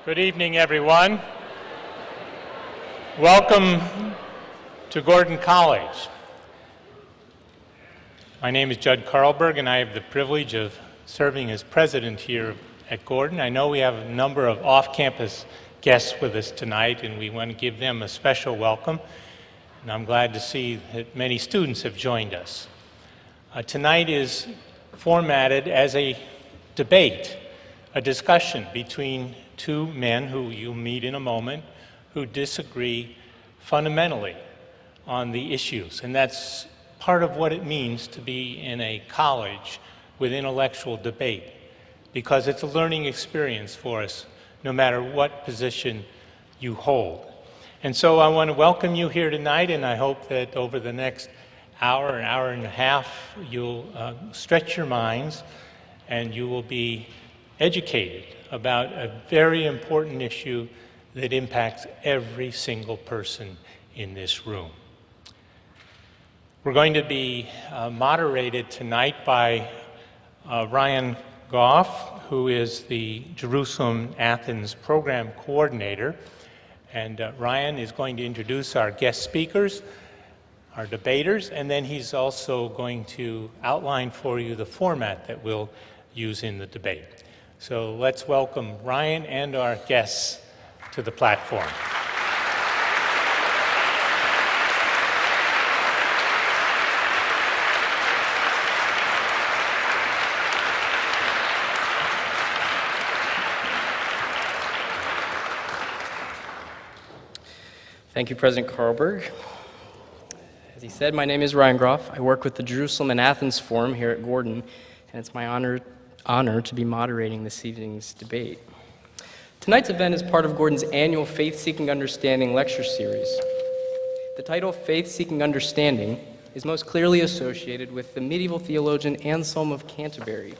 Good evening, everyone. Welcome to Gordon College. My name is Judd Carlberg, and I have the privilege of serving as president here at Gordon. I know we have a number of off-campus guests with us tonight, and we want to give them a special welcome. And I'm glad to see that many students have joined us. Tonight is formatted as a debate, a discussion between two men who you'll meet in a moment who disagree fundamentally on the issues. And that's part of what it means to be in a college with intellectual debate, because it's a learning experience for us no matter what position you hold. And so I want to welcome you here tonight, and I hope that over the next hour, an hour and a half, you'll stretch your minds and you will be educated about a very important issue that impacts every single person in this room. We're going to be moderated tonight by Ryan Goff, who is the Jerusalem-Athens Program Coordinator. And Ryan is going to introduce our guest speakers, our debaters, and then he's also going to outline for you the format that we'll use in the debate. So let's welcome Ryan and our guests to the platform. Thank you, President Carlberg. As he said, my name is Ryan Groff. I work with the Jerusalem and Athens Forum here at Gordon, and it's my honor to be moderating this evening's debate. Tonight's event is part of Gordon's annual Faith-Seeking Understanding lecture series. The title Faith-Seeking Understanding is most clearly associated with the medieval theologian Anselm of Canterbury.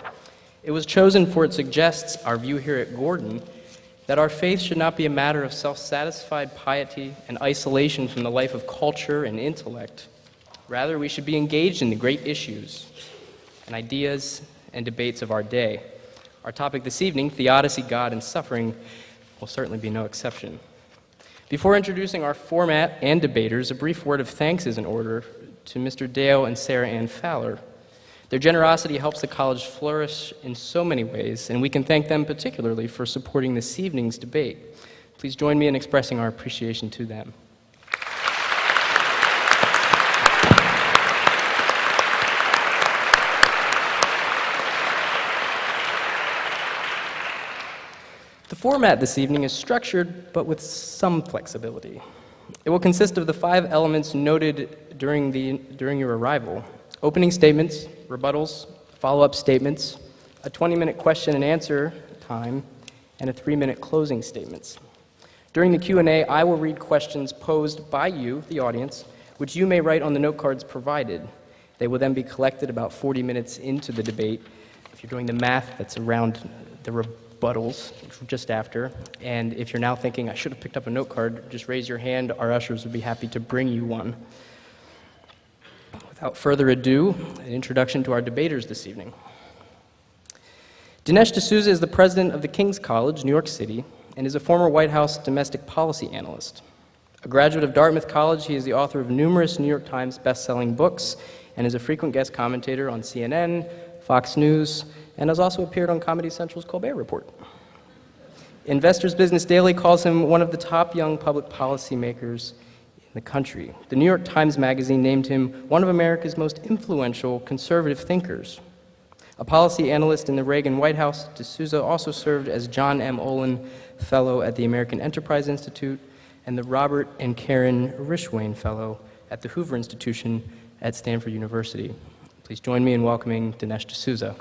It was chosen for it suggests our view here at Gordon that our faith should not be a matter of self-satisfied piety and isolation from the life of culture and intellect. Rather, we should be engaged in the great issues and ideas and debates of our day. Our topic this evening, Theodicy, God, and Suffering, will certainly be no exception. Before introducing our format and debaters, a brief word of thanks is in order to Mr. Dale and Sarah Ann Fowler. Their generosity helps the college flourish in so many ways, and we can thank them particularly for supporting this evening's debate. Please join me in expressing our appreciation to them. The format this evening is structured, but with some flexibility. It will consist of the 5 elements noted during your arrival: opening statements, rebuttals, follow-up statements, a 20-minute question and answer time, and a 3-minute closing statements. During the Q&A, I will read questions posed by you, the audience, which you may write on the note cards provided. They will then be collected about 40 minutes into the debate. If you're doing the math, that's around the rebuttals, just after. And if you're now thinking, I should have picked up a note card, just raise your hand. Our ushers would be happy to bring you one. Without further ado, an introduction to our debaters this evening. Dinesh D'Souza is the president of the King's College, New York City, and is a former White House domestic policy analyst. A graduate of Dartmouth College, he is the author of numerous New York Times best-selling books and is a frequent guest commentator on CNN, Fox News, and has also appeared on Comedy Central's Colbert Report. Investor's Business Daily calls him one of the top young public policymakers in the country. The New York Times Magazine named him one of America's most influential conservative thinkers. A policy analyst in the Reagan White House, D'Souza also served as John M. Olin Fellow at the American Enterprise Institute and the Robert and Karen Rishwain Fellow at the Hoover Institution at Stanford University. Please join me in welcoming Dinesh D'Souza.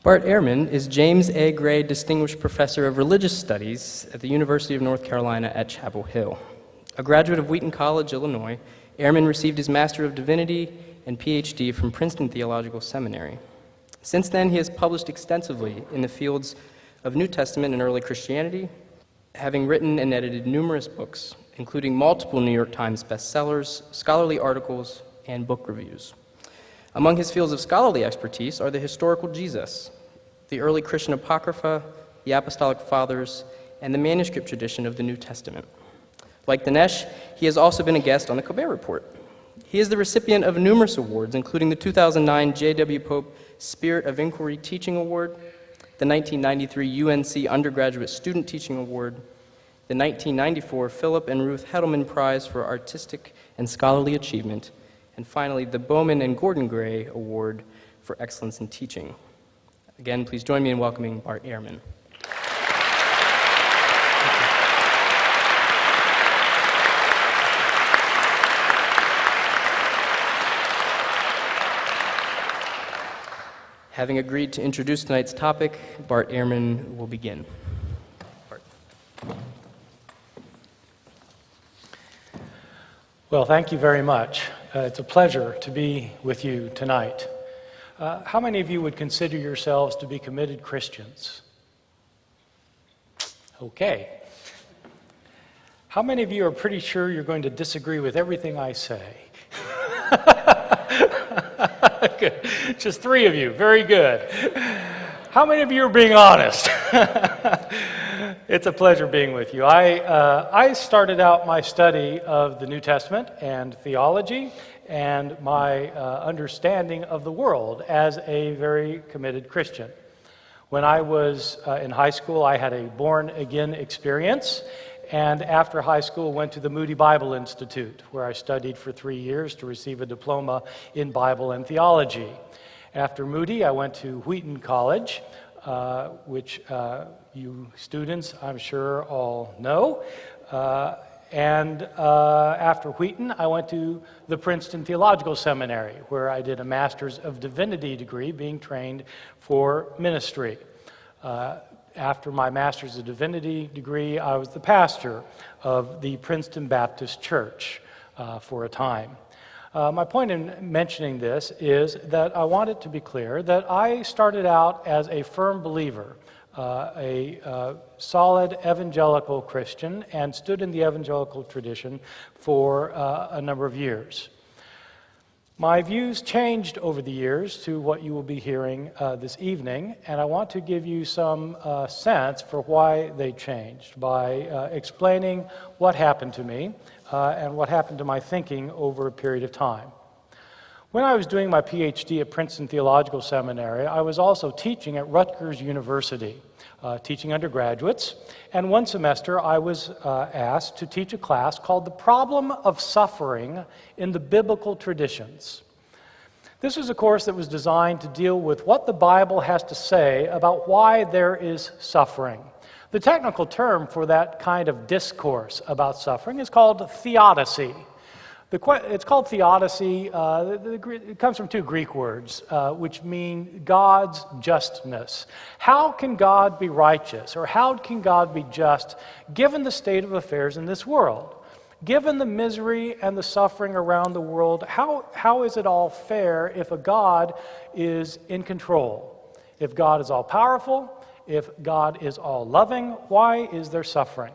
Bart Ehrman is James A. Gray Distinguished Professor of Religious Studies at the University of North Carolina at Chapel Hill. A graduate of Wheaton College, Illinois, Ehrman received his Master of Divinity and PhD from Princeton Theological Seminary. Since then, he has published extensively in the fields of New Testament and early Christianity, having written and edited numerous books, including multiple New York Times bestsellers, scholarly articles, and book reviews. Among his fields of scholarly expertise are the historical Jesus, the early Christian Apocrypha, the Apostolic Fathers, and the manuscript tradition of the New Testament. Like Dinesh, he has also been a guest on the Colbert Report. He is the recipient of numerous awards, including the 2009 J.W. Pope Spirit of Inquiry Teaching Award, the 1993 UNC Undergraduate Student Teaching Award, the 1994 Philip and Ruth Hedelman Prize for Artistic and Scholarly Achievement, and finally, the Bowman and Gordon Gray Award for Excellence in Teaching. Again, please join me in welcoming Bart Ehrman. Having agreed to introduce tonight's topic, Bart Ehrman will begin. Bart. Well, thank you very much. It's a pleasure to be with you tonight. How many of you would consider yourselves to be committed Christians? Okay. How many of you are pretty sure you're going to disagree with everything I say? Good. Just 3 of you. Very good. How many of you are being honest? It's a pleasure being with you. I started out my study of the New Testament and theology and my understanding of the world as a very committed Christian. When I was in high school, I had a born-again experience, and after high school went to the Moody Bible Institute, where I studied for 3 years to receive a diploma in Bible and theology. After Moody, I went to Wheaton College, which you students, I'm sure, all know. And after Wheaton, I went to the Princeton Theological Seminary, where I did a Master's of Divinity degree, being trained for ministry. After my Master's of Divinity degree, I was the pastor of the Princeton Baptist Church for a time. My point in mentioning this is that I want it to be clear that I started out as a firm believer, a solid evangelical Christian, and stood in the evangelical tradition for a number of years. My views changed over the years to what you will be hearing this evening, and I want to give you some sense for why they changed by explaining what happened to me and what happened to my thinking over a period of time. When I was doing my PhD at Princeton Theological Seminary, I was also teaching at Rutgers University, teaching undergraduates, and one semester I was asked to teach a class called The Problem of Suffering in the Biblical Traditions. This was a course that was designed to deal with what the Bible has to say about why there is suffering. The technical term for that kind of discourse about suffering is called Theodicy. It's called Theodicy. It comes from 2 Greek words, which mean God's justness. How can God be righteous, or how can God be just, given the state of affairs in this world? Given the misery and the suffering around the world, how is it all fair if a God is in control? If God is all-powerful, if God is all-loving, why is there suffering?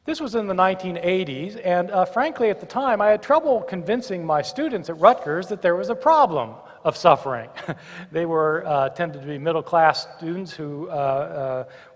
This was in the 1980s, and frankly, at the time, I had trouble convincing my students at Rutgers that there was a problem of suffering. They tended to be middle-class students who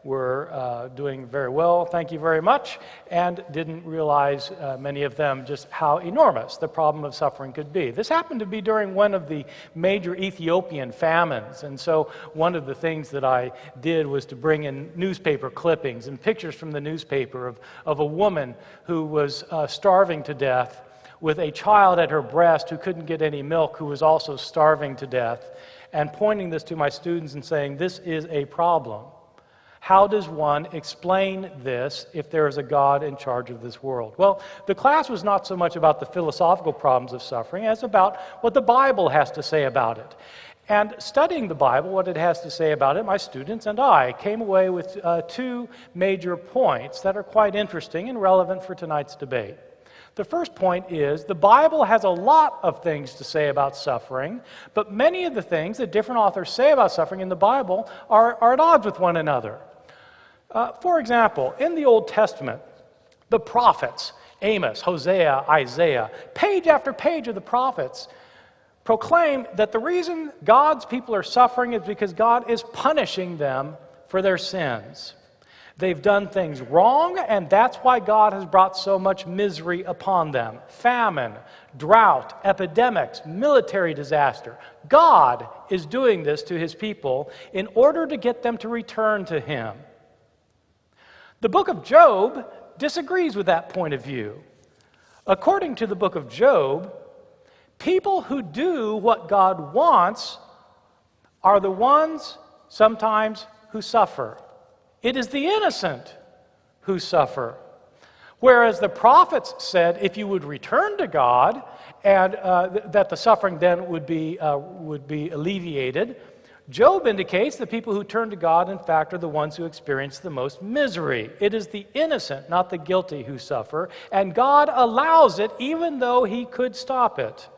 were doing very well, thank you very much, and didn't realize, many of them, just how enormous the problem of suffering could be. This happened to be during one of the major Ethiopian famines, and so one of the things that I did was to bring in newspaper clippings and pictures from the newspaper of a woman who was starving to death, with a child at her breast who couldn't get any milk, who was also starving to death, and pointing this to my students and saying, this is a problem. How does one explain this if there is a God in charge of this world? Well, the class was not so much about the philosophical problems of suffering as about what the Bible has to say about it. And studying the Bible, what it has to say about it, my students and I came away with 2 major points that are quite interesting and relevant for tonight's debate. The first point is the Bible has a lot of things to say about suffering, but many of the things that different authors say about suffering in the Bible are at odds with one another. For example, in the Old Testament, The prophets, Amos, Hosea, Isaiah, page after page of the prophets proclaim that the reason God's people are suffering is because God is punishing them for their sins. They've done things wrong, and that's why God has brought so much misery upon them. Famine, drought, epidemics, military disaster. God is doing this to his people in order to get them to return to him. The book of Job disagrees with that point of view. According to the book of Job, people who do what God wants are the ones sometimes who suffer. It is the innocent who suffer. Whereas the prophets said if you would return to God and that the suffering then would be alleviated, Job indicates the people who turn to God, in fact, are the ones who experience the most misery. It is the innocent, not the guilty, who suffer, and God allows it even though he could stop it.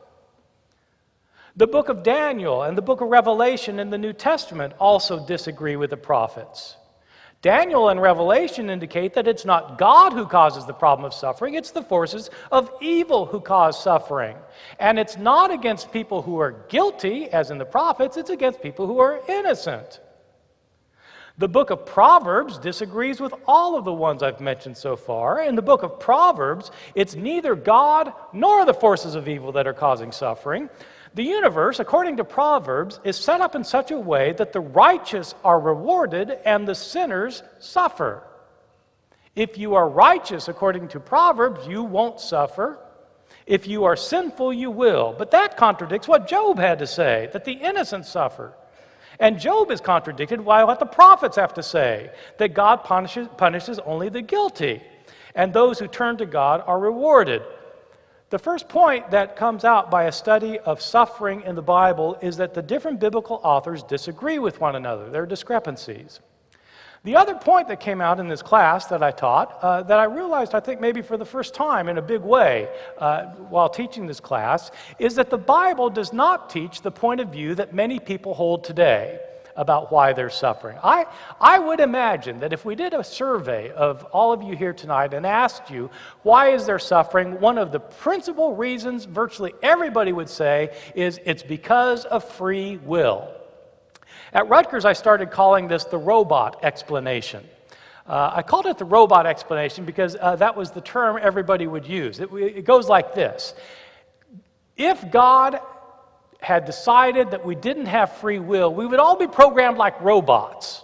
The book of Daniel and the book of Revelation in the New Testament also disagree with the prophets. Daniel and Revelation indicate that it's not God who causes the problem of suffering, it's the forces of evil who cause suffering. And it's not against people who are guilty, as in the prophets, it's against people who are innocent. The book of Proverbs disagrees with all of the ones I've mentioned so far. In the book of Proverbs, it's neither God nor the forces of evil that are causing suffering. The universe, according to Proverbs, is set up in such a way that the righteous are rewarded and the sinners suffer. If you are righteous, according to Proverbs, you won't suffer. If you are sinful, you will. But that contradicts what Job had to say, that the innocent suffer. And Job is contradicted by what the prophets have to say, that God punishes only the guilty, and those who turn to God are rewarded. The first point that comes out by a study of suffering in the Bible is that the different biblical authors disagree with one another. There are discrepancies. The other point that came out in this class that I taught, that I realized, I think maybe for the first time in a big way while teaching this class, is that the Bible does not teach the point of view that many people hold today about why they're suffering. I would imagine that if we did a survey of all of you here tonight and asked you, why is there suffering? One of the principal reasons virtually everybody would say is it's because of free will. At Rutgers, I started calling this the robot explanation. I called it the robot explanation because that was the term everybody would use. It goes like this. If God had decided that we didn't have free will, we would all be programmed like robots.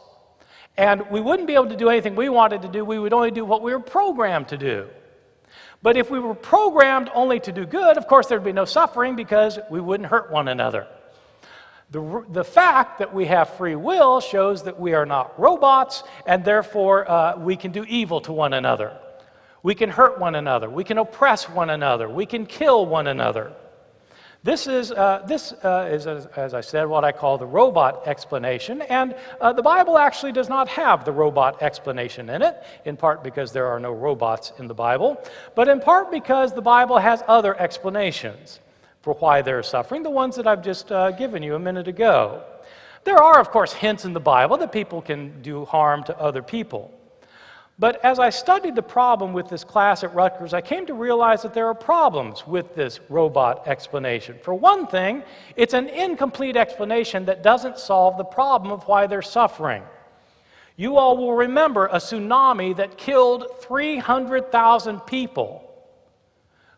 And we wouldn't be able to do anything we wanted to do. We would only do what we were programmed to do. But if we were programmed only to do good, of course there'd be no suffering because we wouldn't hurt one another. The fact that we have free will shows that we are not robots, and therefore we can do evil to one another. We can hurt one another. We can oppress one another. We can kill one another. This is, as I said, what I call the robot explanation, and the Bible actually does not have the robot explanation in it, in part because there are no robots in the Bible, but in part because the Bible has other explanations for why they're suffering, the ones that I've just given you a minute ago. There are, of course, hints in the Bible that people can do harm to other people. But as I studied the problem with this class at Rutgers, I came to realize that there are problems with this robot explanation. For one thing, it's an incomplete explanation that doesn't solve the problem of why they're suffering. You all will remember a tsunami that killed 300,000 people.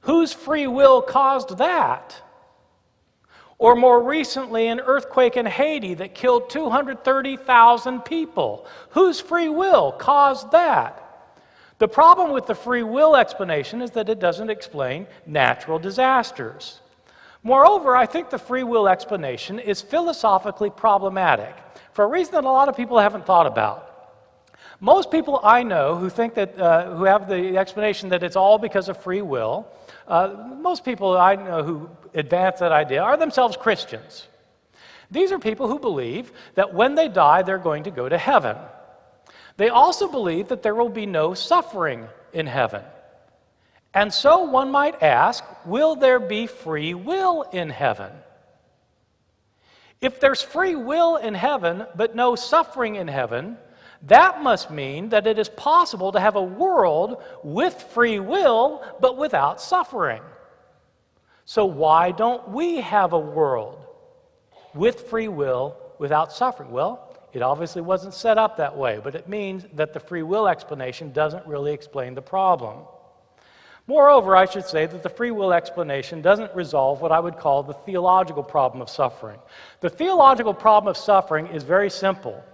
Whose free will caused that? Or more recently, an earthquake in Haiti that killed 230,000 people. Whose free will caused that? The problem with the free will explanation is that it doesn't explain natural disasters. Moreover, I think the free will explanation is philosophically problematic for a reason that a lot of people haven't thought about. Most people I know who think that, who have the explanation that it's all because of free will, most people I know who advance that idea are themselves Christians. These are people who believe that when they die, they're going to go to heaven. They also believe that there will be no suffering in heaven. And so one might ask, will there be free will in heaven? If there's free will in heaven, but no suffering in heaven, That must mean that it is possible to have a world with free will, but without suffering. So why don't we have a world with free will without suffering? Well, it obviously wasn't set up that way, but it means that the free will explanation doesn't really explain the problem. Moreover, I should say that the free will explanation doesn't resolve what I would call the theological problem of suffering. The theological problem of suffering is very simple.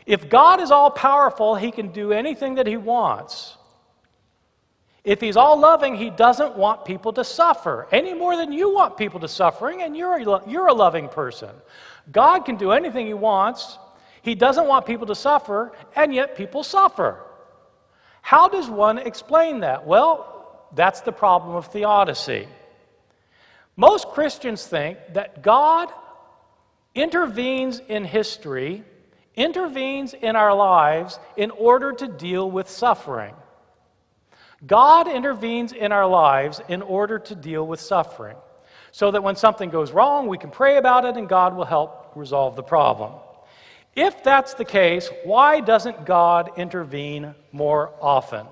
If God is all-powerful, he can do anything that he wants. If he's all-loving, he doesn't want people to suffer any more than you want people to suffering, and you're a loving person. God can do anything he wants. He doesn't want people to suffer, and yet people suffer. How does one explain that? Well, that's the problem of theodicy. Most Christians think that God intervenes in history, intervenes in our lives in order to deal with suffering. God intervenes in our lives in order to deal with suffering, so that when something goes wrong, we can pray about it and God will help resolve the problem. If that's the case, why doesn't God intervene more often?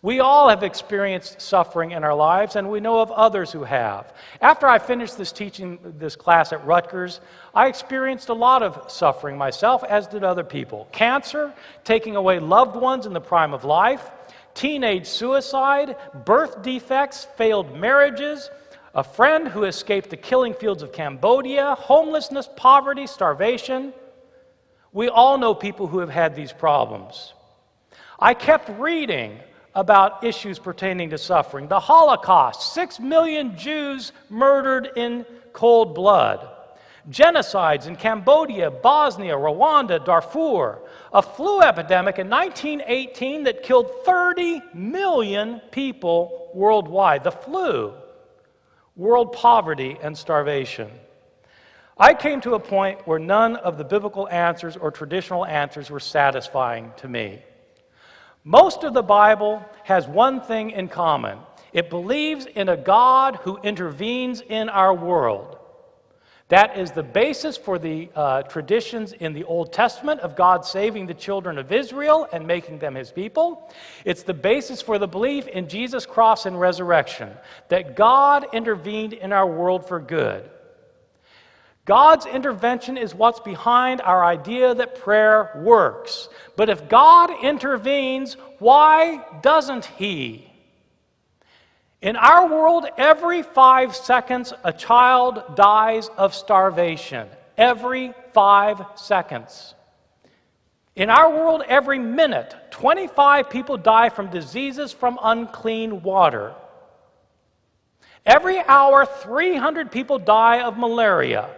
We all have experienced suffering in our lives, and we know of others who have. After I finished this class at Rutgers, I experienced a lot of suffering myself, as did other people. Cancer, taking away loved ones in the prime of life, teenage suicide, birth defects, failed marriages, a friend who escaped the killing fields of Cambodia, homelessness, poverty, starvation. We all know people who have had these problems. I kept reading about issues pertaining to suffering. The Holocaust, 6 million Jews murdered in cold blood. Genocides in Cambodia, Bosnia, Rwanda, Darfur. A flu epidemic in 1918 that killed 30 million people worldwide. The flu. World poverty and starvation. I came to a point where none of the biblical answers or traditional answers were satisfying to me. Most of the Bible has one thing in common. It believes in a God who intervenes in our world. That is the basis for the traditions in the Old Testament of God saving the children of Israel and making them his people. It's the basis for the belief in Jesus' cross and resurrection, that God intervened in our world for good. God's intervention is what's behind our idea that prayer works. But if God intervenes, why doesn't he? In our world, every 5 seconds, a child dies of starvation. Every 5 seconds. In our world, every minute, 25 people die from diseases from unclean water. Every hour, 300 people die of malaria.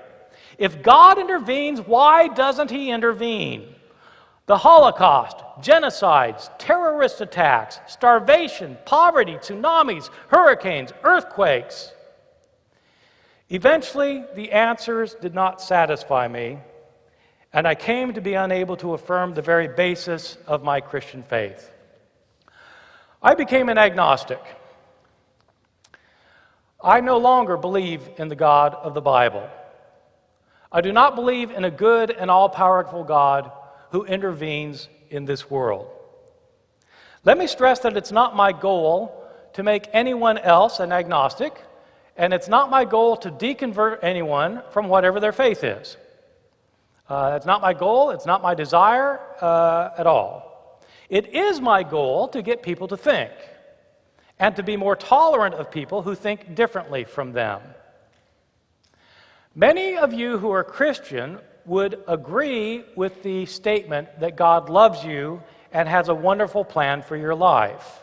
If God intervenes, why doesn't he intervene? The Holocaust, genocides, terrorist attacks, starvation, poverty, tsunamis, hurricanes, earthquakes. Eventually, the answers did not satisfy me, and I came to be unable to affirm the very basis of my Christian faith. I became an agnostic. I no longer believe in the God of the Bible. I do not believe in a good and all-powerful God who intervenes in this world. Let me stress that it's not my goal to make anyone else an agnostic, and it's not my goal to deconvert anyone from whatever their faith is. It's not my goal, it's not my desire at all. It is my goal to get people to think, and to be more tolerant of people who think differently from them. Many of you who are Christian would agree with the statement that God loves you and has a wonderful plan for your life.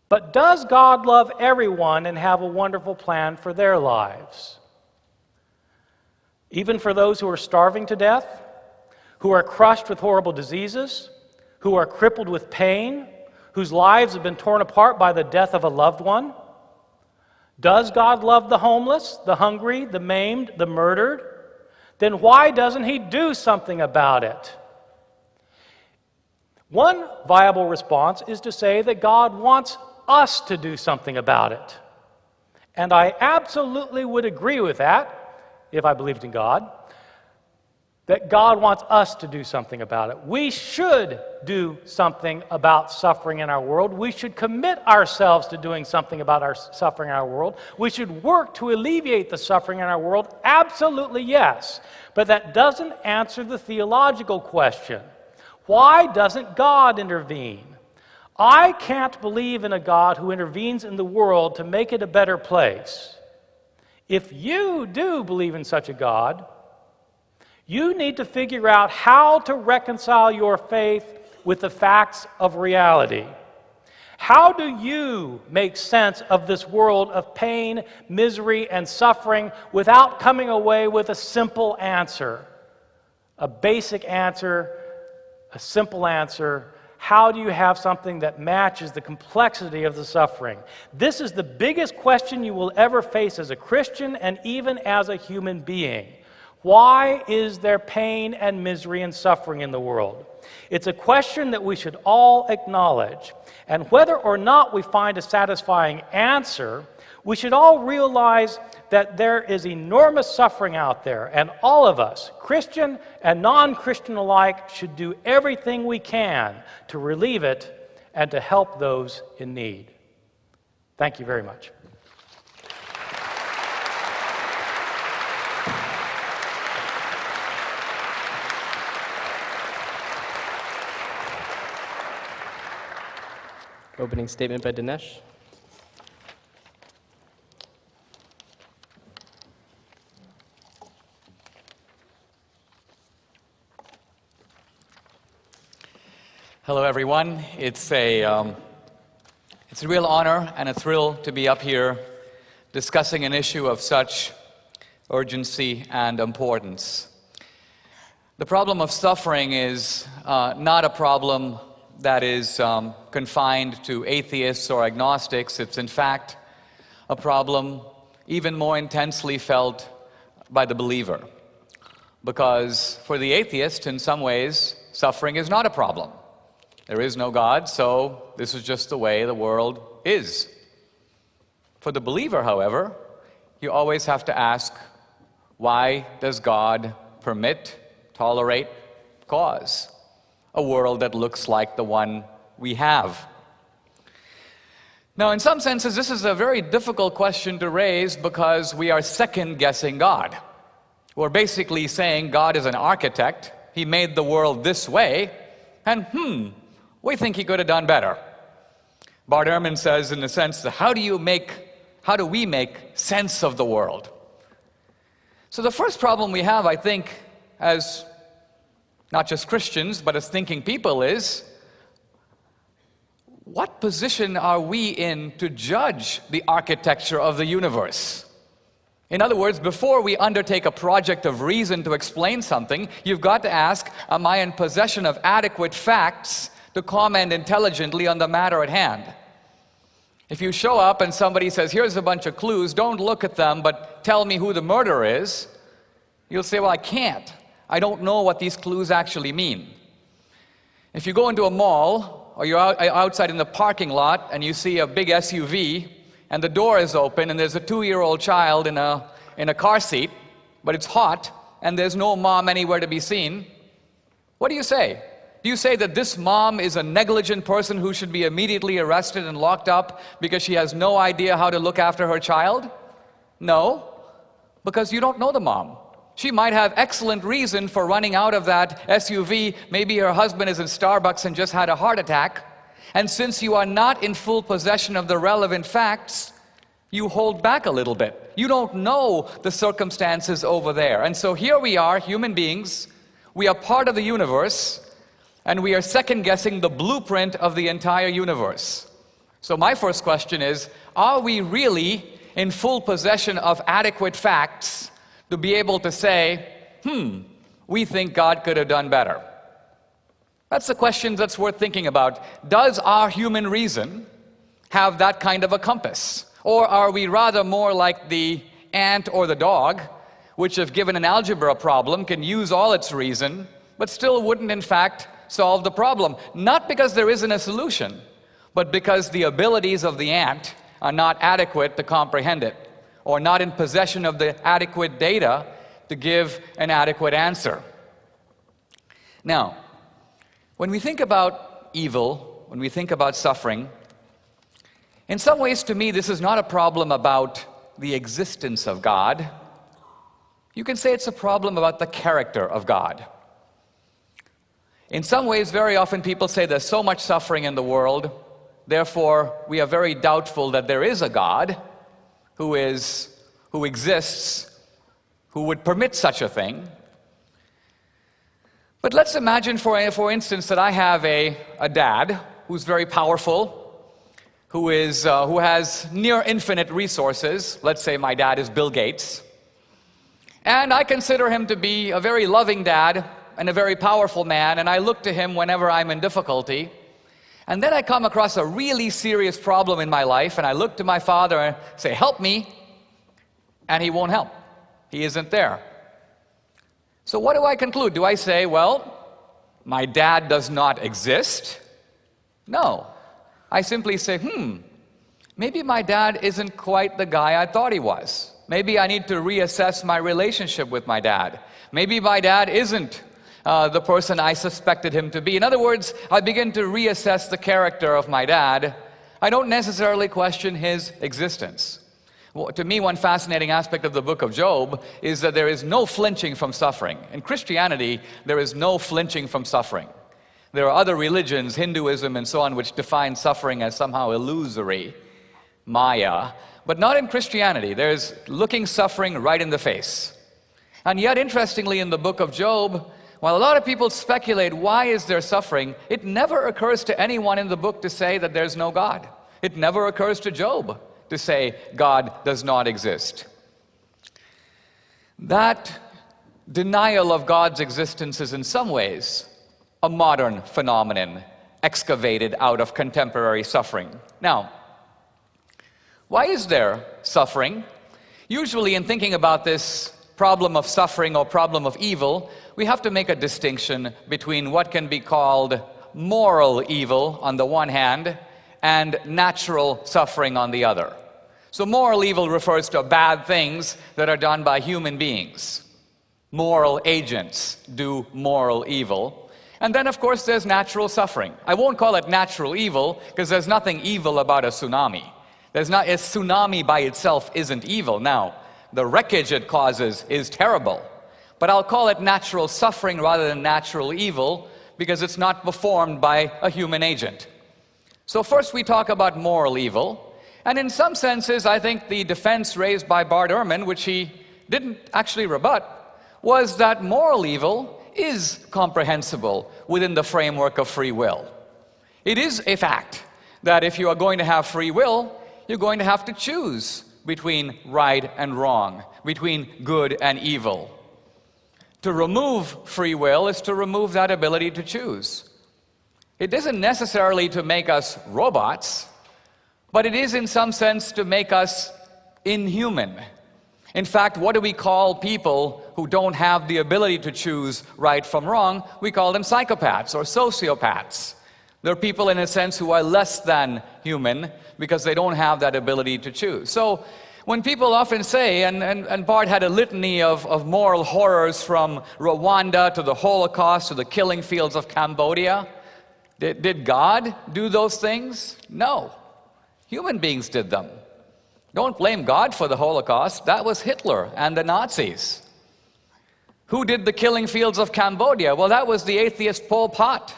But does God love everyone and have a wonderful plan for their lives? Even for those who are starving to death, who are crushed with horrible diseases, who are crippled with pain, whose lives have been torn apart by the death of a loved one? Does God love the homeless, the hungry, the maimed, the murdered? Then why doesn't he do something about it? One viable response is to say that God wants us to do something about it. And I absolutely would agree with that, if I believed in God. that God wants us to do something about it. We should do something about suffering in our world. We should commit ourselves to doing something about our suffering in our world. We should work to alleviate the suffering in our world. Absolutely, yes. But that doesn't answer the theological question. Why doesn't God intervene? I can't believe in a God who intervenes in the world to make it a better place. If you do believe in such a God, you need to figure out how to reconcile your faith with the facts of reality. How do you make sense of this world of pain, misery, and suffering without coming away with a simple answer? A basic answer, a simple answer. How do you have something that matches the complexity of the suffering? This is the biggest question you will ever face as a Christian and even as a human being. Why is there pain and misery and suffering in the world? It's a question that we should all acknowledge. And whether or not we find a satisfying answer, we should all realize that there is enormous suffering out there, and all of us, Christian and non-Christian alike, should do everything we can to relieve it and to help those in need. Thank you very much. Opening statement by Dinesh. Hello, everyone. It's a real honor and a thrill to be up here discussing an issue of such urgency and importance. The problem of suffering is not a problem that is confined to atheists or agnostics. It's in fact a problem even more intensely felt by the believer. Because for the atheist, in some ways, suffering is not a problem. There is no God, so this is just the way the world is. For the believer, however, you always have to ask, why does God permit, tolerate, cause a world that looks like the one we have? Now, in some senses, this is a very difficult question to raise because we are second-guessing God. We're basically saying God is an architect. He made the world this way, and we think he could have done better. Bart Ehrman says, in a sense, how do we make sense of the world? So the first problem we have, I think, as not just Christians, but as thinking people is, what position are we in to judge the architecture of the universe? In other words, before we undertake a project of reason to explain something, you've got to ask, am I in possession of adequate facts to comment intelligently on the matter at hand? If you show up and somebody says, here's a bunch of clues, don't look at them, but tell me who the murderer is, you'll say, well, I can't. I don't know what these clues actually mean. If you go into a mall, or you're outside in the parking lot, and you see a big SUV, and the door is open, and there's a 2-year-old child in a car seat, but it's hot, and there's no mom anywhere to be seen, what do you say? Do you say that this mom is a negligent person who should be immediately arrested and locked up because she has no idea how to look after her child? No, because you don't know the mom. She might have excellent reason for running out of that SUV. Maybe her husband is in Starbucks and just had a heart attack. And since you are not in full possession of the relevant facts, you hold back a little bit. You don't know the circumstances over there. And so here we are, human beings. We are part of the universe, and we are second-guessing the blueprint of the entire universe. So my first question is, are we really in full possession of adequate facts to be able to say, we think God could have done better? That's the question that's worth thinking about. Does our human reason have that kind of a compass? Or are we rather more like the ant or the dog, which if given an algebra problem can use all its reason, but still wouldn't in fact solve the problem? Not because there isn't a solution, but because the abilities of the ant are not adequate to comprehend it, or not in possession of the adequate data to give an adequate answer. Now, when we think about evil, when we think about suffering, in some ways to me this is not a problem about the existence of God. You can say it's a problem about the character of God. In some ways, very often people say there's so much suffering in the world, therefore we are very doubtful that there is a God who exists, who would permit such a thing. But let's imagine, for instance, that I have a dad who's very powerful, who has near infinite resources. Let's say my dad is Bill Gates. And I consider him to be a very loving dad and a very powerful man, and I look to him whenever I'm in difficulty. And then I come across a really serious problem in my life, and I look to my father and say, "Help me," and he won't help. He isn't there. So what do I conclude? Do I say, well, my dad does not exist? No. I simply say, maybe my dad isn't quite the guy I thought he was. Maybe I need to reassess my relationship with my dad. Maybe my dad isn't the person I suspected him to be. In other words, I begin to reassess the character of my dad. I don't necessarily question his existence. Well, to me, one fascinating aspect of the book of Job is that there is no flinching from suffering. In Christianity, there is no flinching from suffering. There are other religions, Hinduism and so on, which define suffering as somehow illusory, Maya, but not in Christianity. There's looking suffering right in the face. And yet, interestingly, in the book of Job, while a lot of people speculate why is there suffering, it never occurs to anyone in the book to say that there's no God. It never occurs to Job to say God does not exist. That denial of God's existence is in some ways a modern phenomenon excavated out of contemporary suffering. Now, why is there suffering? Usually in thinking about this problem of suffering or problem of evil, we have to make a distinction between what can be called moral evil on the one hand and natural suffering on the other. So moral evil refers to bad things that are done by human beings. Moral agents do moral evil. And then, of course, there's natural suffering. I won't call it natural evil because there's nothing evil about a tsunami. A tsunami by itself isn't evil. Now, the wreckage it causes is terrible. But I'll call it natural suffering rather than natural evil because it's not performed by a human agent. So first we talk about moral evil. And in some senses, I think the defense raised by Bart Ehrman, which he didn't actually rebut, was that moral evil is comprehensible within the framework of free will. It is a fact that if you are going to have free will, you're going to have to choose between right and wrong, between good and evil. To remove free will is to remove that ability to choose. It isn't necessarily to make us robots, but it is in some sense to make us inhuman. In fact, what do we call people who don't have the ability to choose right from wrong? We call them psychopaths or sociopaths. They're people in a sense who are less than human because they don't have that ability to choose. So when people often say, and Bart had a litany of moral horrors from Rwanda to the Holocaust to the killing fields of Cambodia, did God do those things? No. Human beings did them. Don't blame God for the Holocaust. That was Hitler and the Nazis. Who did the killing fields of Cambodia? Well, that was the atheist Pol Pot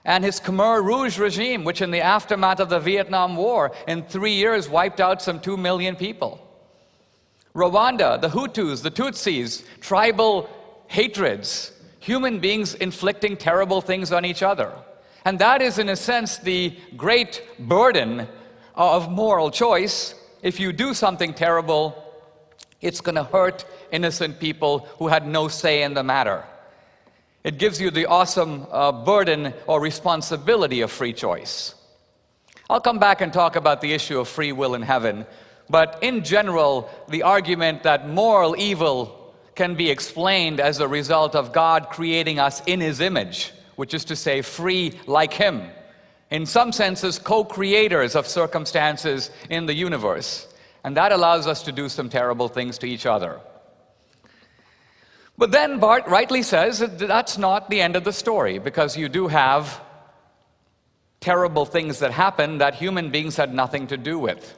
and his Khmer Rouge regime, which in the aftermath of the Vietnam War, in 3 years wiped out some 2 million people. Rwanda, the Hutus, the Tutsis, tribal hatreds, human beings inflicting terrible things on each other. And that is, in a sense, the great burden of moral choice. If you do something terrible, it's going to hurt innocent people who had no say in the matter. It gives you the awesome burden or responsibility of free choice. I'll come back and talk about the issue of free will in heaven, but in general, the argument that moral evil can be explained as a result of God creating us in His image, which is to say free like Him, in some senses co-creators of circumstances in the universe, and that allows us to do some terrible things to each other. But then Bart rightly says that that's not the end of the story, because you do have terrible things that happen that human beings had nothing to do with.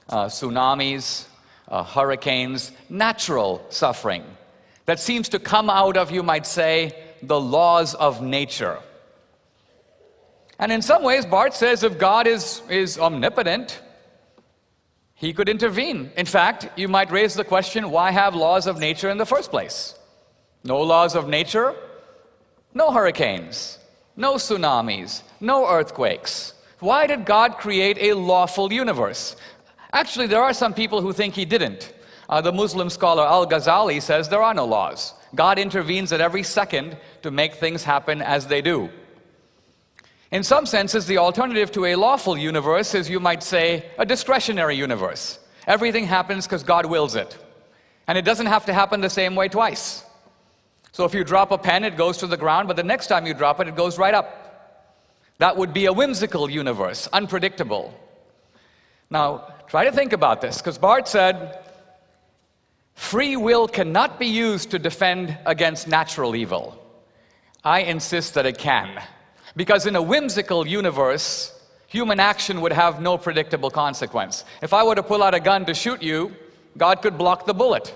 Tsunamis, hurricanes, natural suffering that seems to come out of, you might say, the laws of nature. And in some ways, Bart says if God is omnipotent, he could intervene. In fact, you might raise the question, why have laws of nature in the first place? No laws of nature, no hurricanes, no tsunamis, no earthquakes. Why did God create a lawful universe? Actually, there are some people who think he didn't. The Muslim scholar Al-Ghazali says there are no laws. God intervenes at every second to make things happen as they do. In some senses, the alternative to a lawful universe is, you might say, a discretionary universe. Everything happens because God wills it. And it doesn't have to happen the same way twice. So if you drop a pen, it goes to the ground, but the next time you drop it, it goes right up. That would be a whimsical universe, unpredictable. Now, try to think about this, because Bart said, free will cannot be used to defend against natural evil. I insist that it can. Because in a whimsical universe, human action would have no predictable consequence. If I were to pull out a gun to shoot you, God could block the bullet.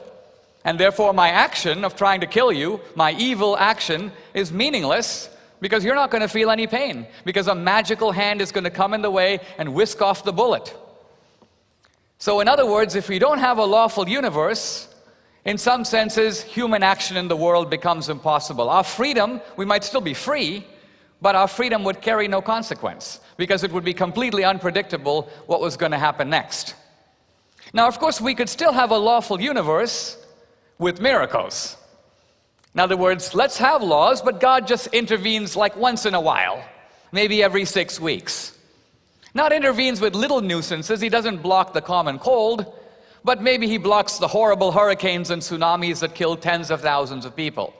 And therefore my action of trying to kill you, my evil action, is meaningless because you're not going to feel any pain, because a magical hand is going to come in the way and whisk off the bullet. So in other words, if we don't have a lawful universe, in some senses, human action in the world becomes impossible. Our freedom, we might still be free, but our freedom would carry no consequence because it would be completely unpredictable what was going to happen next. Now, of course, we could still have a lawful universe with miracles. In other words, let's have laws, but God just intervenes like once in a while, maybe every 6 weeks. Not intervenes with little nuisances. He doesn't block the common cold, but maybe he blocks the horrible hurricanes and tsunamis that kill tens of thousands of people.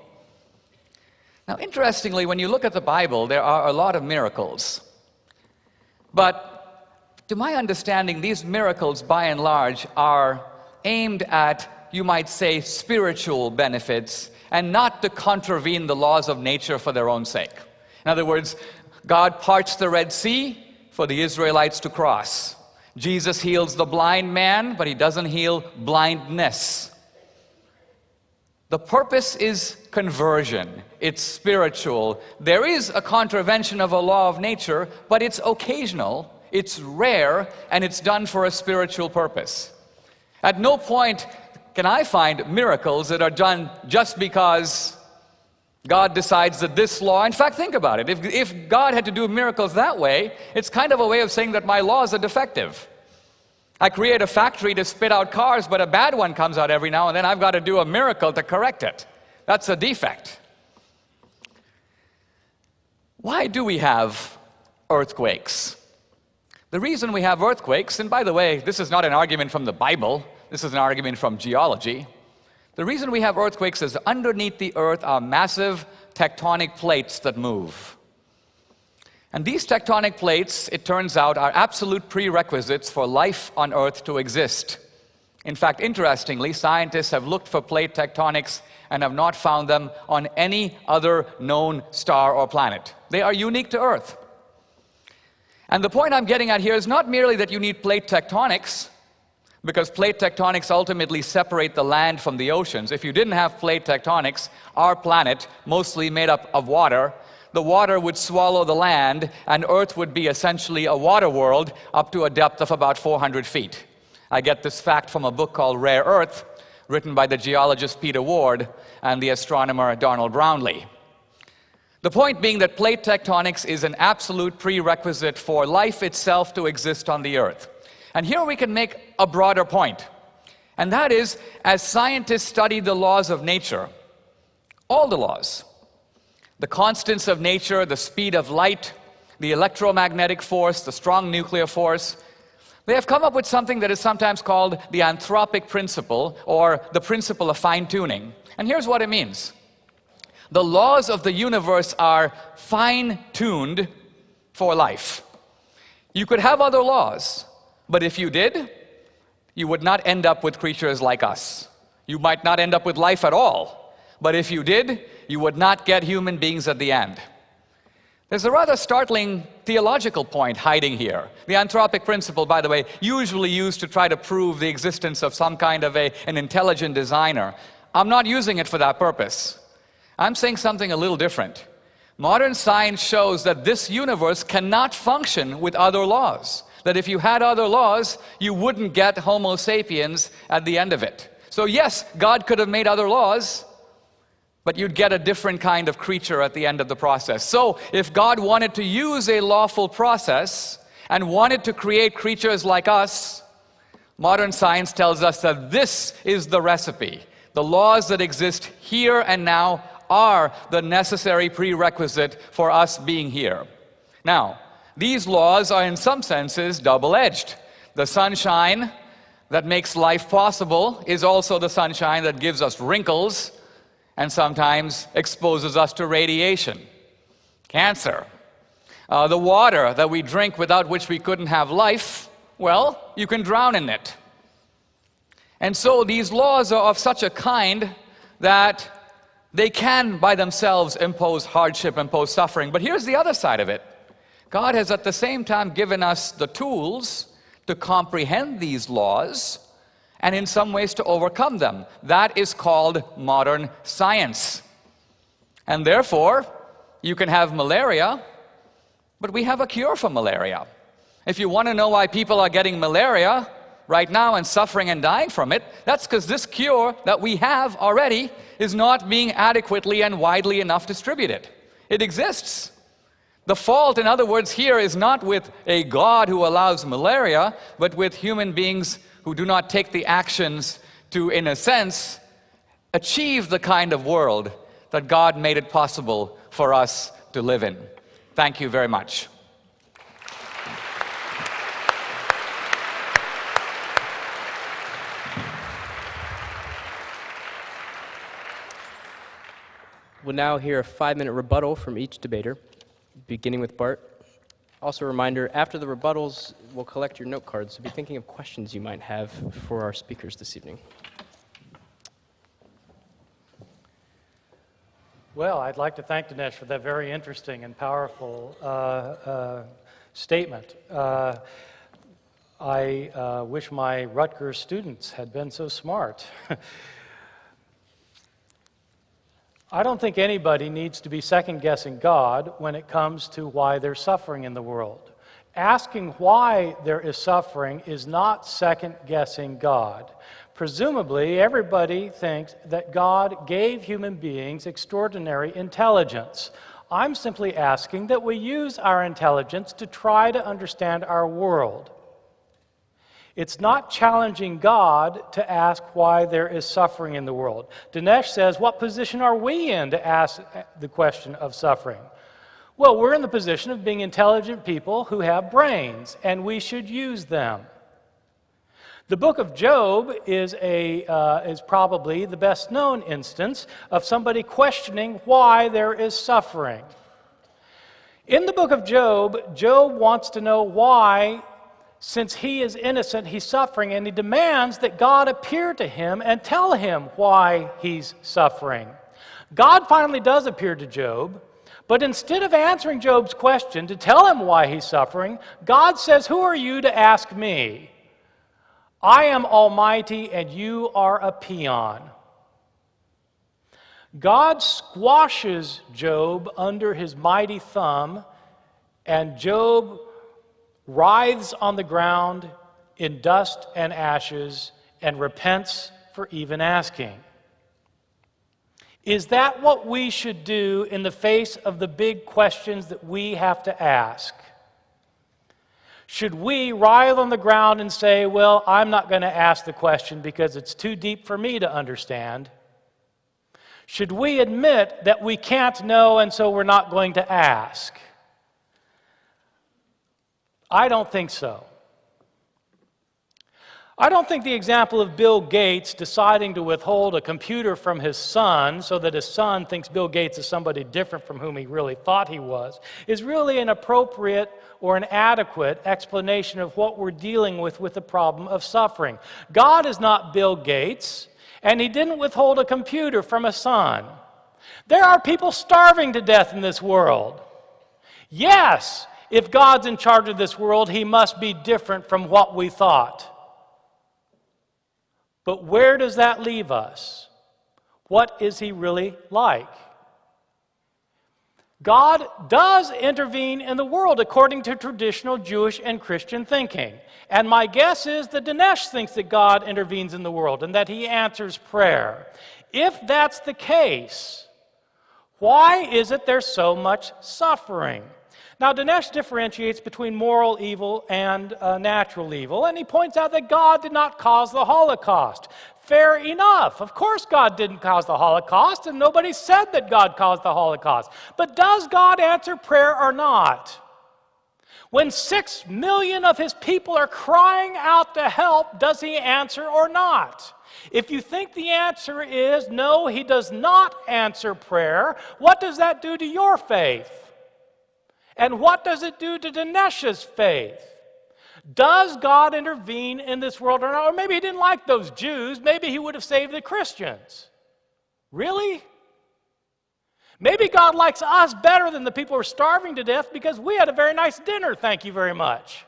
Now, interestingly, when you look at the Bible, there are a lot of miracles. But to my understanding, these miracles, by and large, are aimed at, you might say, spiritual benefits, and not to contravene the laws of nature for their own sake. In other words, God parts the Red Sea for the Israelites to cross. Jesus heals the blind man, but he doesn't heal blindness. The purpose is conversion. It's spiritual. There is a contravention of a law of nature, but it's occasional, it's rare, and it's done for a spiritual purpose. At no point can I find miracles that are done just because God decides that this law, in fact, think about it. If God had to do miracles that way, it's kind of a way of saying that my laws are defective. I create a factory to spit out cars, but a bad one comes out every now and then. I've got to do a miracle to correct it. That's a defect. Why do we have earthquakes? The reason we have earthquakes, and by the way, this is not an argument from the Bible, this is an argument from geology. The reason we have earthquakes is underneath the earth are massive tectonic plates that move. And these tectonic plates, it turns out, are absolute prerequisites for life on Earth to exist. In fact, interestingly, scientists have looked for plate tectonics and have not found them on any other known star or planet. They are unique to Earth. And the point I'm getting at here is not merely that you need plate tectonics, because plate tectonics ultimately separate the land from the oceans. If you didn't have plate tectonics, our planet, mostly made up of water, the water would swallow the land, and Earth would be essentially a water world up to a depth of about 400 feet. I get this fact from a book called Rare Earth, written by the geologist Peter Ward and the astronomer Donald Brownlee. The point being that plate tectonics is an absolute prerequisite for life itself to exist on the Earth. And here we can make a broader point, and that is, as scientists study the laws of nature, all the laws, the constants of nature, the speed of light, the electromagnetic force, the strong nuclear force, they have come up with something that is sometimes called the anthropic principle, or the principle of fine-tuning. And here's what it means. The laws of the universe are fine-tuned for life. You could have other laws, but if you did, you would not end up with creatures like us. You might not end up with life at all. But if you did, you would not get human beings at the end. There's a rather startling theological point hiding here. The anthropic principle, by the way, usually used to try to prove the existence of some kind of an intelligent designer. I'm not using it for that purpose. I'm saying something a little different. Modern science shows that this universe cannot function with other laws. That if you had other laws, you wouldn't get Homo sapiens at the end of it. So yes, God could have made other laws, but you'd get a different kind of creature at the end of the process. So if God wanted to use a lawful process and wanted to create creatures like us, modern science tells us that this is the recipe. The laws that exist here and now are the necessary prerequisite for us being here. Now, these laws are in some senses double-edged. The sunshine that makes life possible is also the sunshine that gives us wrinkles and sometimes exposes us to radiation, cancer. The water that we drink without which we couldn't have life, well, you can drown in it. And so these laws are of such a kind that they can by themselves impose hardship, impose suffering. But here's the other side of it. God has at the same time given us the tools to comprehend these laws and in some ways to overcome them. That is called modern science. And therefore, you can have malaria, but we have a cure for malaria. If you want to know why people are getting malaria right now and suffering and dying from it, that's because this cure that we have already is not being adequately and widely enough distributed. It exists. The fault, in other words, here is not with a God who allows malaria, but with human beings who do not take the actions to, in a sense, achieve the kind of world that God made it possible for us to live in. Thank you very much. We'll now hear a 5-minute rebuttal from each debater, beginning with Bart. Also a reminder, after the rebuttals, we'll collect your note cards, so be thinking of questions you might have for our speakers this evening. Well, I'd like to thank Dinesh for that very interesting and powerful statement. I wish my Rutgers students had been so smart. I don't think anybody needs to be second-guessing God when it comes to why there's suffering in the world. Asking why there is suffering is not second-guessing God. Presumably, everybody thinks that God gave human beings extraordinary intelligence. I'm simply asking that we use our intelligence to try to understand our world. It's not challenging God to ask why there is suffering in the world. Dinesh says, what position are we in to ask the question of suffering? Well, we're in the position of being intelligent people who have brains, and we should use them. The book of Job is probably the best known instance of somebody questioning why there is suffering. In the book of Job, Job wants to know why, since he is innocent, he's suffering, and he demands that God appear to him and tell him why he's suffering. God finally does appear to Job, but instead of answering Job's question to tell him why he's suffering, God says, "Who are you to ask me? I am almighty and you are a peon." God squashes Job under his mighty thumb, and Job writhes on the ground in dust and ashes and repents for even asking. Is that what we should do in the face of the big questions that we have to ask? Should we writhe on the ground and say, well, I'm not going to ask the question because it's too deep for me to understand? Should we admit that we can't know and so we're not going to ask? I don't think so. I don't think the example of Bill Gates deciding to withhold a computer from his son so that his son thinks Bill Gates is somebody different from whom he really thought he was is really an appropriate or an adequate explanation of what we're dealing with the problem of suffering. God is not Bill Gates, and he didn't withhold a computer from a son. There are people starving to death in this world. Yes, if God's in charge of this world, he must be different from what we thought. But where does that leave us? What is he really like? God does intervene in the world according to traditional Jewish and Christian thinking. And my guess is that Dinesh thinks that God intervenes in the world and that he answers prayer. If that's the case, why is it there's so much suffering? Now, Dinesh differentiates between moral evil and natural evil, and he points out that God did not cause the Holocaust. Fair enough. Of course God didn't cause the Holocaust, and nobody said that God caused the Holocaust. But does God answer prayer or not? When 6 million of his people are crying out to help, does he answer or not? If you think the answer is no, he does not answer prayer, what does that do to your faith? And what does it do to Dinesh's faith? Does God intervene in this world or not? Or maybe he didn't like those Jews. Maybe he would have saved the Christians. Really? Maybe God likes us better than the people who are starving to death because we had a very nice dinner, thank you very much.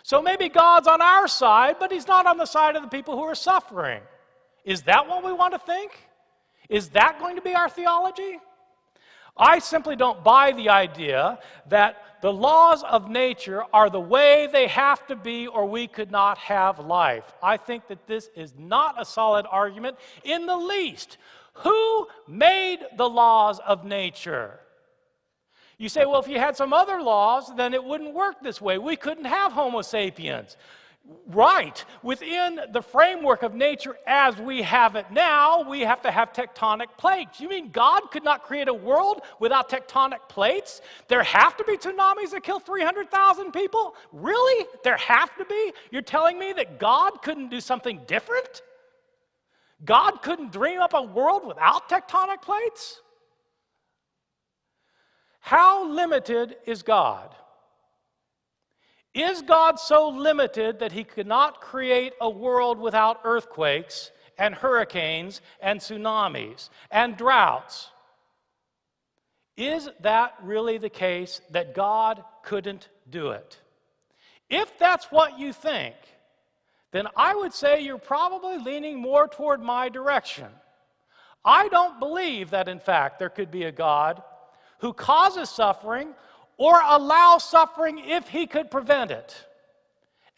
So maybe God's on our side, but he's not on the side of the people who are suffering. Is that what we want to think? Is that going to be our theology? I simply don't buy the idea that the laws of nature are the way they have to be or we could not have life. I think that this is not a solid argument in the least. Who made the laws of nature? You say, well, if you had some other laws, then it wouldn't work this way. We couldn't have Homo sapiens. Right. Within the framework of nature as we have it now, we have to have tectonic plates. You mean God could not create a world without tectonic plates? There have to be tsunamis that kill 300,000 people? Really? There have to be? You're telling me that God couldn't do something different? God couldn't dream up a world without tectonic plates? How limited is God? Is God so limited that he could not create a world without earthquakes and hurricanes and tsunamis and droughts? Is that really the case, that God couldn't do it? If that's what you think, then I would say you're probably leaning more toward my direction. I don't believe that, in fact, there could be a God who causes suffering or allow suffering if he could prevent it.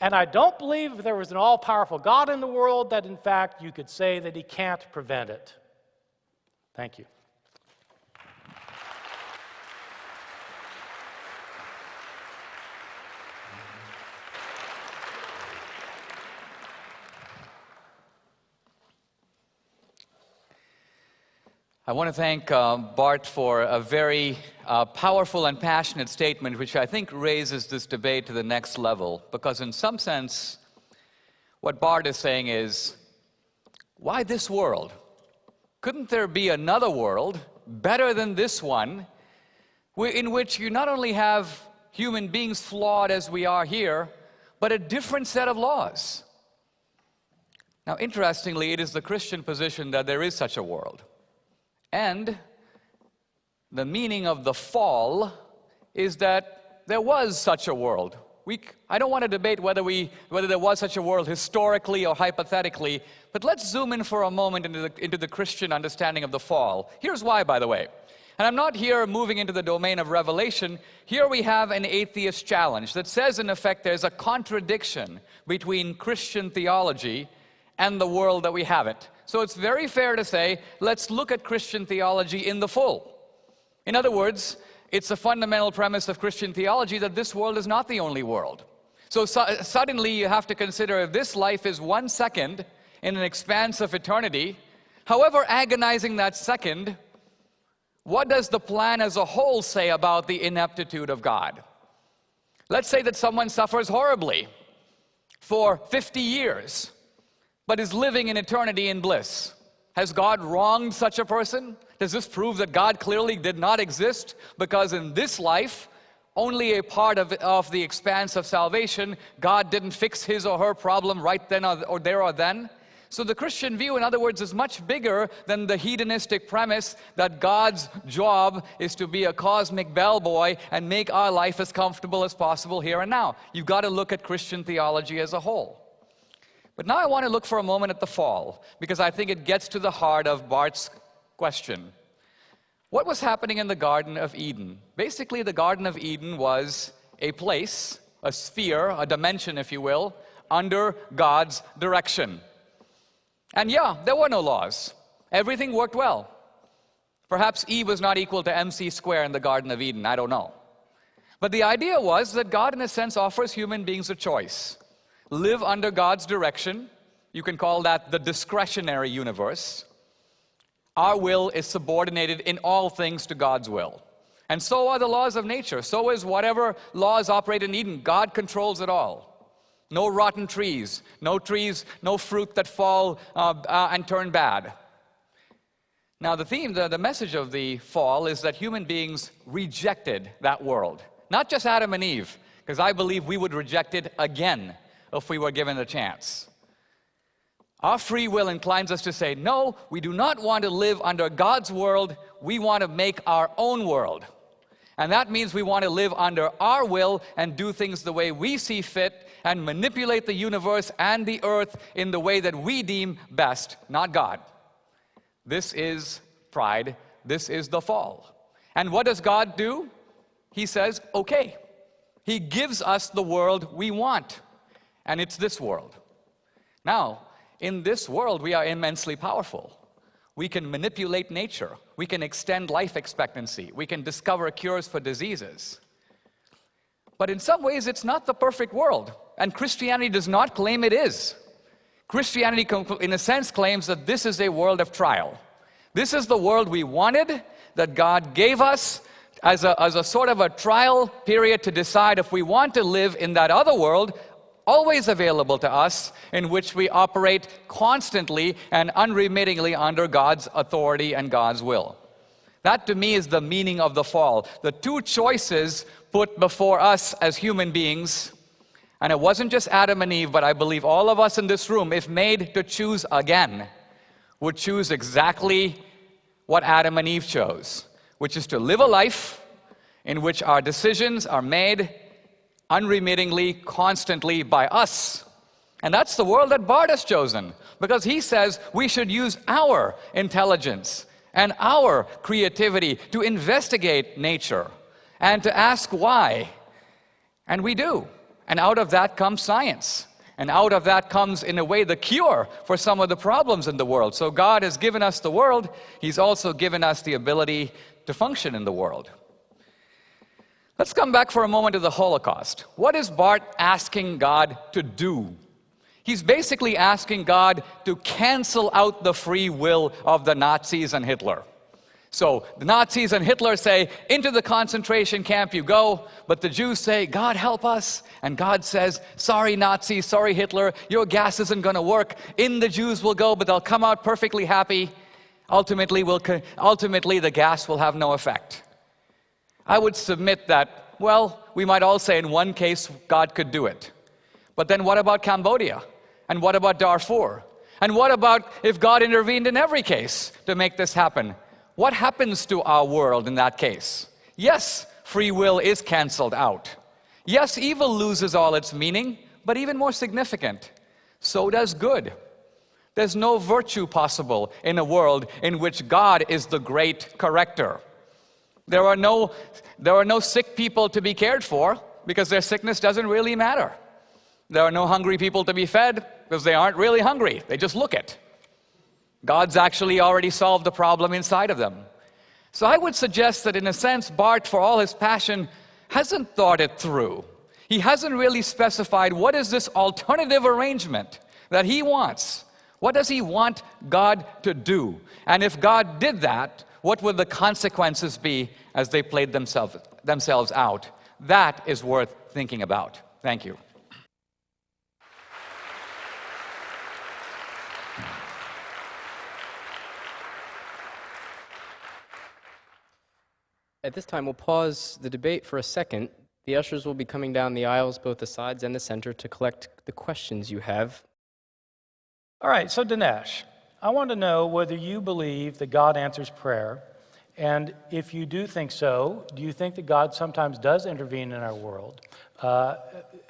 And I don't believe if there was an all-powerful God in the world that, in fact, you could say that he can't prevent it. Thank you. I want to thank Bart for a very powerful and passionate statement, which I think raises this debate to the next level. Because in some sense, what Bart is saying is, why this world? Couldn't there be another world, better than this one, in which you not only have human beings flawed as we are here, but a different set of laws? Now, interestingly, it is the Christian position that there is such a world. And the meaning of the fall is that there was such a world. I don't want to debate whether there was such a world historically or hypothetically, but let's zoom in for a moment into the Christian understanding of the fall. Here's why, by the way. And I'm not here moving into the domain of revelation. Here we have an atheist challenge that says, in effect, there's a contradiction between Christian theology and the world that we have it. So it's very fair to say, let's look at Christian theology in the full. In other words, it's a fundamental premise of Christian theology that this world is not the only world. So suddenly you have to consider, if this life is 1 second in an expanse of eternity, however agonizing that second, what does the plan as a whole say about the ineptitude of God? Let's say that someone suffers horribly for 50 years, but is living in eternity in bliss. Has God wronged such a person? Does this prove that God clearly did not exist because in this life, only a part of the expanse of salvation, God didn't fix his or her problem right then or there or then? So the Christian view, in other words, is much bigger than the hedonistic premise that God's job is to be a cosmic bellboy and make our life as comfortable as possible here and now. You've got to look at Christian theology as a whole. But now I want to look for a moment at the fall, because I think it gets to the heart of Bart's question. What was happening in the Garden of Eden? Basically, the Garden of Eden was a place, a sphere, a dimension, if you will, under God's direction. And yeah, there were no laws. Everything worked well. Perhaps E was not equal to MC squared in the Garden of Eden, I don't know. But the idea was that God, in a sense, offers human beings a choice. Live under God's direction. You can call that the discretionary universe. Our will is subordinated in all things to God's will. And so are the laws of nature. So is whatever laws operate in Eden. God controls it all. No rotten trees, no fruit that fall and turn bad. Now the message of the fall is that human beings rejected that world. Not just Adam and Eve, because I believe we would reject it again if we were given a chance. Our free will inclines us to say, no, we do not want to live under God's world, we want to make our own world. And that means we want to live under our will and do things the way we see fit and manipulate the universe and the earth in the way that we deem best, not God. This is pride, this is the fall. And what does God do? He says, okay. He gives us the world we want. And it's this world. Now, in this world, we are immensely powerful. We can manipulate nature. We can extend life expectancy. We can discover cures for diseases. But in some ways, it's not the perfect world. And Christianity does not claim it is. Christianity, in a sense, claims that this is a world of trial. This is the world we wanted, that God gave us as a sort of a trial period to decide if we want to live in that other world, always available to us, in which we operate constantly and unremittingly under God's authority and God's will. That, to me, is the meaning of the fall. The two choices put before us as human beings, and it wasn't just Adam and Eve, but I believe all of us in this room, if made to choose again, would choose exactly what Adam and Eve chose, which is to live a life in which our decisions are made unremittingly, constantly by us. And that's the world that Bart has chosen, because he says we should use our intelligence and our creativity to investigate nature and to ask why. And we do. And out of that comes science. And out of that comes, in a way, the cure for some of the problems in the world. So God has given us the world. He's also given us the ability to function in the world. Let's come back for a moment to the Holocaust. What is Bart asking God to do? He's basically asking God to cancel out the free will of the Nazis and Hitler. So the Nazis and Hitler say, into the concentration camp you go, but the Jews say, God help us. And God says, sorry Nazis, sorry Hitler, your gas isn't going to work. In the Jews will go, but they'll come out perfectly happy. Ultimately, the gas will have no effect. I would submit that, well, we might all say in one case God could do it. But then what about Cambodia? And what about Darfur? And what about if God intervened in every case to make this happen? What happens to our world in that case? Yes, free will is canceled out. Yes, evil loses all its meaning, but even more significant, so does good. There's no virtue possible in a world in which God is the great corrector. There are no sick people to be cared for because their sickness doesn't really matter. There are no hungry people to be fed because they aren't really hungry. They just look it. God's actually already solved the problem inside of them. So I would suggest that in a sense, Bart, for all his passion, hasn't thought it through. He hasn't really specified what is this alternative arrangement that he wants. What does he want God to do? And if God did that, what would the consequences be as they played themselves out? That is worth thinking about. Thank you. At this time, we'll pause the debate for a second. The ushers will be coming down the aisles, both the sides and the center, to collect the questions you have. All right, so Dinesh, I want to know whether you believe that God answers prayer, and if you do think so, do you think that God sometimes does intervene in our world?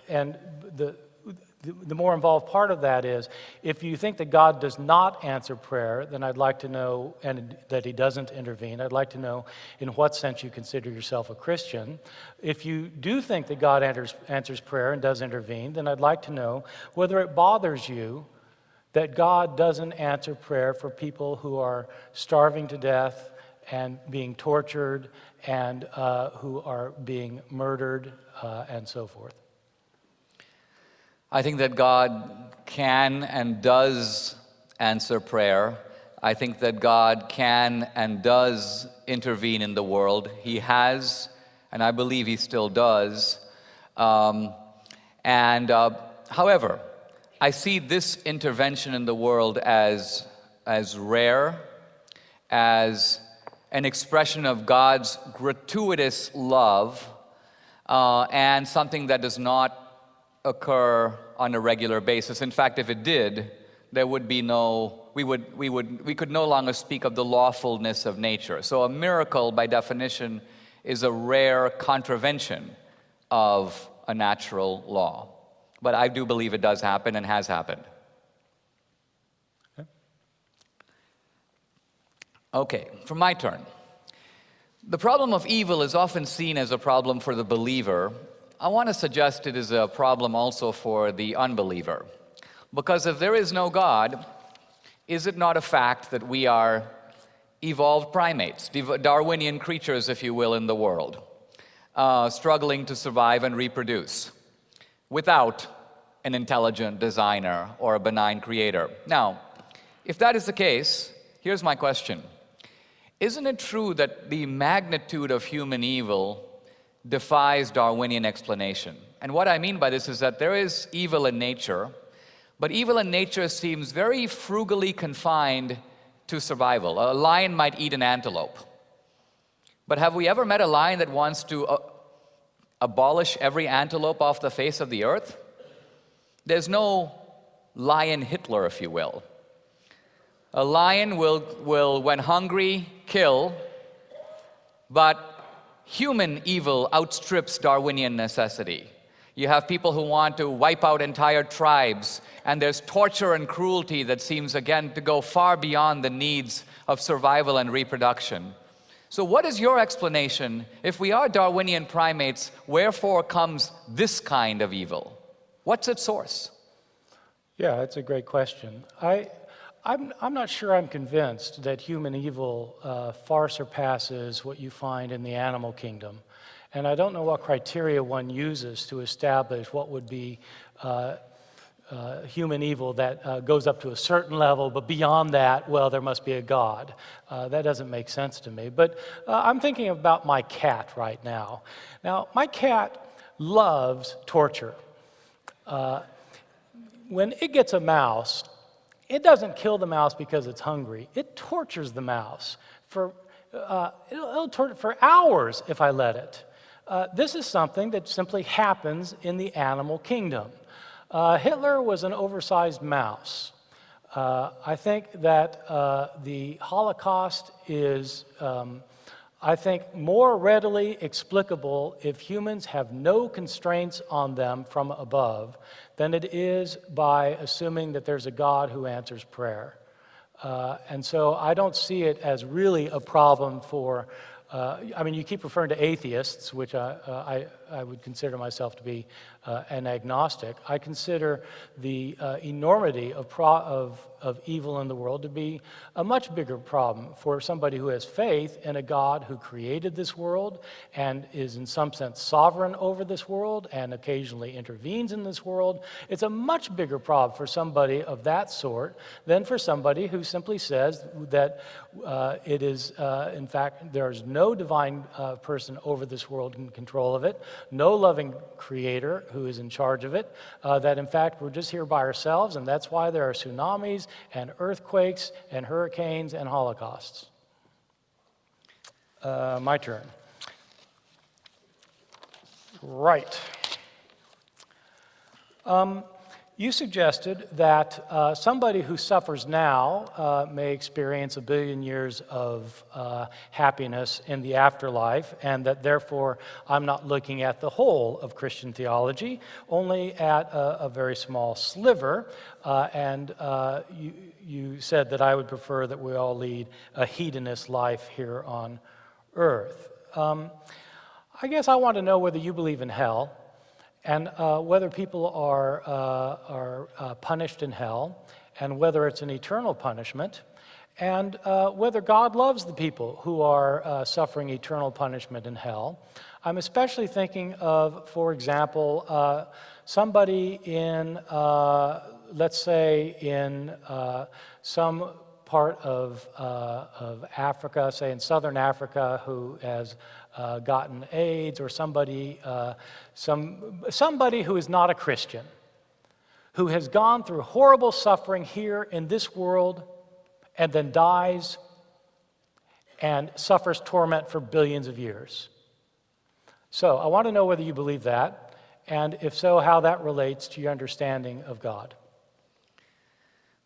And the more involved part of that is, if you think that God does not answer prayer, then I'd like to know, and that he doesn't intervene, I'd like to know in what sense you consider yourself a Christian. If you do think that God answers prayer and does intervene, then I'd like to know whether it bothers you that God doesn't answer prayer for people who are starving to death and being tortured and who are being murdered and so forth. I think that God can and does answer prayer. I think that God can and does intervene in the world. He has, and I believe he still does. However, I see this intervention in the world as rare, as an expression of God's gratuitous love, and something that does not occur on a regular basis. In fact, if it did, there would be we could no longer speak of the lawfulness of nature. So a miracle, by definition, is a rare contravention of a natural law. But I do believe it does happen and has happened. Okay, for my turn. The problem of evil is often seen as a problem for the believer. I want to suggest it is a problem also for the unbeliever. Because if there is no God, is it not a fact that we are evolved primates, Darwinian creatures, if you will, in the world, struggling to survive and reproduce without an intelligent designer or a benign creator? Now, if that is the case, here's my question. Isn't it true that the magnitude of human evil defies Darwinian explanation? And what I mean by this is that there is evil in nature, but evil in nature seems very frugally confined to survival. A lion might eat an antelope. But have we ever met a lion that wants to abolish every antelope off the face of the earth? There's no lion Hitler, if you will. A lion will when hungry, kill, but human evil outstrips Darwinian necessity. You have people who want to wipe out entire tribes, and there's torture and cruelty that seems, again, to go far beyond the needs of survival and reproduction. So what is your explanation? If we are Darwinian primates, wherefore comes this kind of evil? What's its source? Yeah, that's a great question. I'm not sure I'm convinced that human evil far surpasses what you find in the animal kingdom. And I don't know what criteria one uses to establish what would be human evil that goes up to a certain level, but beyond that, well, there must be a God. That doesn't make sense to me. But I'm thinking about my cat right now. Now, my cat loves torture. When it gets a mouse, it doesn't kill the mouse because it's hungry. It tortures the mouse it'll torture for hours if I let it. This is something that simply happens in the animal kingdom. Hitler was an oversized mouse. I think that the Holocaust is, I think, more readily explicable if humans have no constraints on them from above than it is by assuming that there's a God who answers prayer. And so I don't see it as really a problem for, I mean, you keep referring to atheists, which I would consider myself to be an agnostic. I consider the enormity of evil in the world to be a much bigger problem for somebody who has faith in a God who created this world and is in some sense sovereign over this world and occasionally intervenes in this world. It's a much bigger problem for somebody of that sort than for somebody who simply says that it is, in fact, there's no divine person over this world in control of it, no loving creator who is in charge of it, that in fact we're just here by ourselves, and that's why there are tsunamis and earthquakes and hurricanes and holocausts. My turn. You You suggested that somebody who suffers now may experience 1 billion years of happiness in the afterlife, and that therefore I'm not looking at the whole of Christian theology, only at a very small sliver, and you said that I would prefer that we all lead a hedonist life here on earth. I guess I want to know whether you believe in hell, and whether people are punished in hell, and whether it's an eternal punishment, and whether God loves the people who are suffering eternal punishment in hell. I'm especially thinking of, for example, somebody in, let's say, in some part of Africa, say in southern Africa, who has gotten AIDS, or somebody who is not a Christian, who has gone through horrible suffering here in this world and then dies and suffers torment for billions of years. So I want to know whether you believe that, and if so, how that relates to your understanding of God.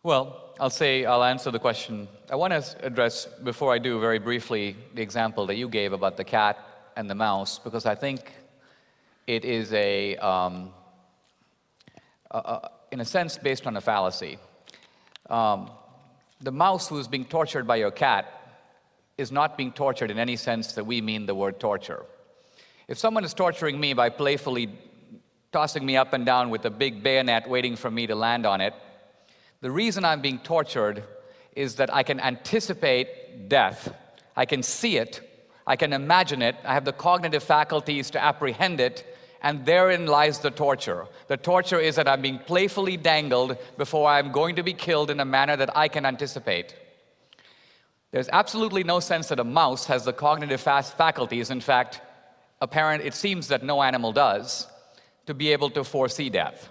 Well, I'll answer the question. I want to address, before I do, very briefly, the example that you gave about the cat and the mouse, because I think it is in a sense, based on a fallacy. The mouse who is being tortured by your cat is not being tortured in any sense that we mean the word torture. If someone is torturing me by playfully tossing me up and down with a big bayonet waiting for me to land on it, the reason I'm being tortured is that I can anticipate death. I can see it. I can imagine it. I have the cognitive faculties to apprehend it, and therein lies the torture. The torture is that I'm being playfully dangled before I'm going to be killed in a manner that I can anticipate. There's absolutely no sense that a mouse has the cognitive faculties. In fact, it seems that no animal does, to be able to foresee death,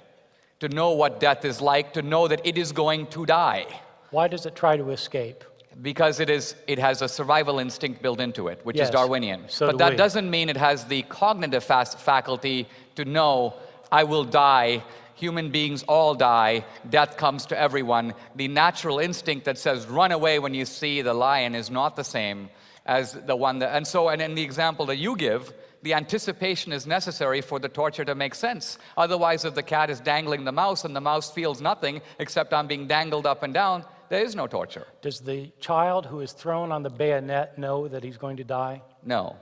to know what death is like, to know that it is going to die. Why does it try to escape? Because it has a survival instinct built into it, which is Darwinian. So but that doesn't mean it has the cognitive faculty to know, I will die, human beings all die, death comes to everyone. The natural instinct that says run away when you see the lion is not the same as the one that, and in the example that you give, the anticipation is necessary for the torture to make sense. Otherwise, if the cat is dangling the mouse and the mouse feels nothing except I'm being dangled up and down, there is no torture. Does the child who is thrown on the bayonet know that he's going to die? No.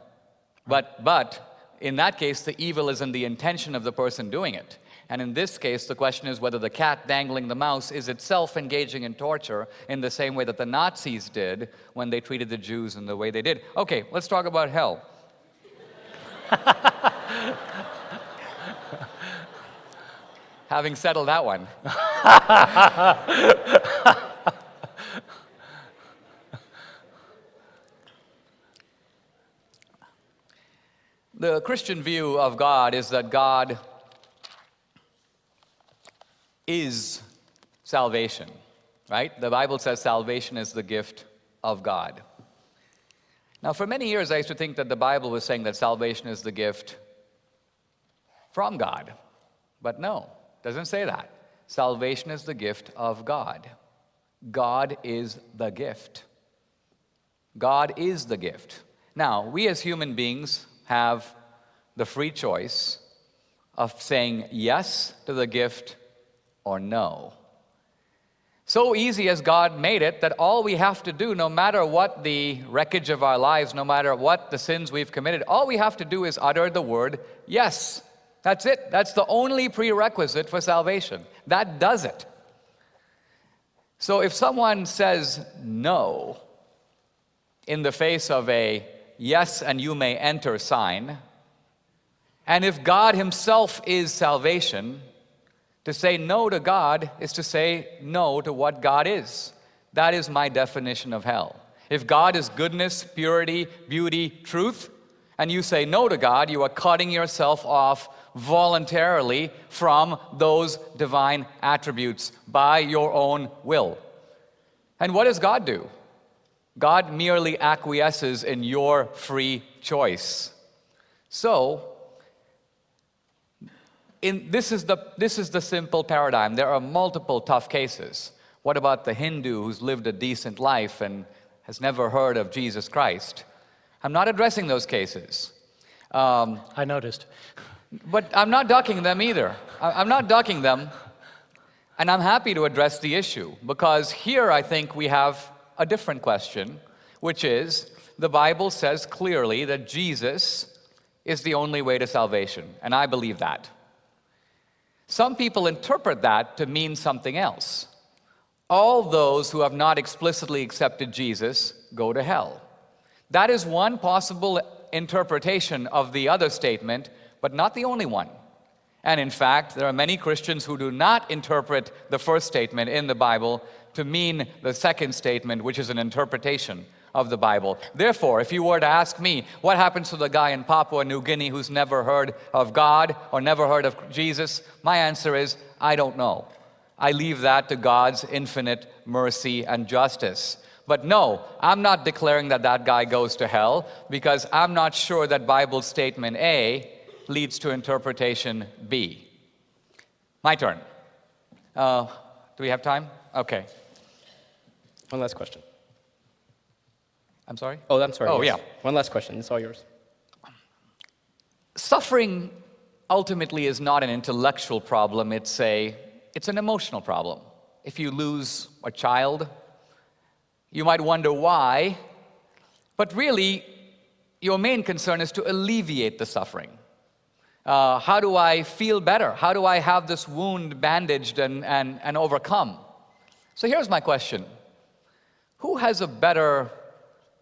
But in that case, the evil is in the intention of the person doing it. And in this case, the question is whether the cat dangling the mouse is itself engaging in torture in the same way that the Nazis did when they treated the Jews in the way they did. Okay, let's talk about hell. Having settled that one. The Christian view of God is that God is salvation, right? The Bible says salvation is the gift of God. Now, for many years, I used to think that the Bible was saying that salvation is the gift from God. But no, it doesn't say that. Salvation is the gift of God. God is the gift. God is the gift. Now, we as human beings have the free choice of saying yes to the gift or no. So easy as God made it that all we have to do, no matter what the wreckage of our lives, no matter what the sins we've committed, all we have to do is utter the word yes. That's it. That's the only prerequisite for salvation. That does it. So if someone says no in the face of a yes and you may enter sign, and if God himself is salvation, to say no to God is to say no to what God is. That is my definition of hell. If God is goodness, purity, beauty, truth, and you say no to God, you are cutting yourself off voluntarily from those divine attributes by your own will. And what does God do? God merely acquiesces in your free choice. So, this is the simple paradigm. There are multiple tough cases. What about the Hindu who's lived a decent life and has never heard of Jesus Christ? I'm not addressing those cases. I noticed. But I'm not ducking them either. I'm not ducking them. And I'm happy to address the issue, because here I think we have a different question, which is, the Bible says clearly that Jesus is the only way to salvation, and I believe that. Some people interpret that to mean something else. All those who have not explicitly accepted Jesus go to hell. That is one possible interpretation of the other statement, but not the only one. And in fact, there are many Christians who do not interpret the first statement in the Bible to mean the second statement, which is an interpretation of the Bible. Therefore, if you were to ask me, what happens to the guy in Papua New Guinea who's never heard of God or never heard of Jesus? My answer is, I don't know. I leave that to God's infinite mercy and justice. But no, I'm not declaring that that guy goes to hell, because I'm not sure that Bible statement A leads to interpretation B. My turn. Do we have time? Okay. One last question. I'm sorry? Oh, I'm sorry. Oh, yes. yeah. One last question. It's all yours. Suffering ultimately is not an intellectual problem. It's an emotional problem. If you lose a child, you might wonder why, but really, your main concern is to alleviate the suffering. How do I feel better? How do I have this wound bandaged and overcome? So here's my question. Who has a better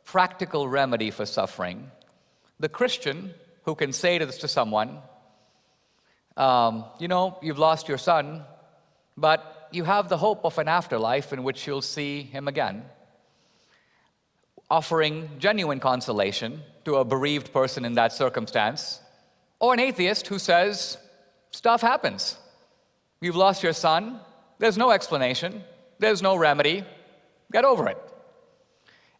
practical remedy for suffering? The Christian who can say this to someone, you've lost your son, but you have the hope of an afterlife in which you'll see him again, offering genuine consolation to a bereaved person in that circumstance. Or an atheist who says, stuff happens. You've lost your son. There's no explanation. There's no remedy. Get over it.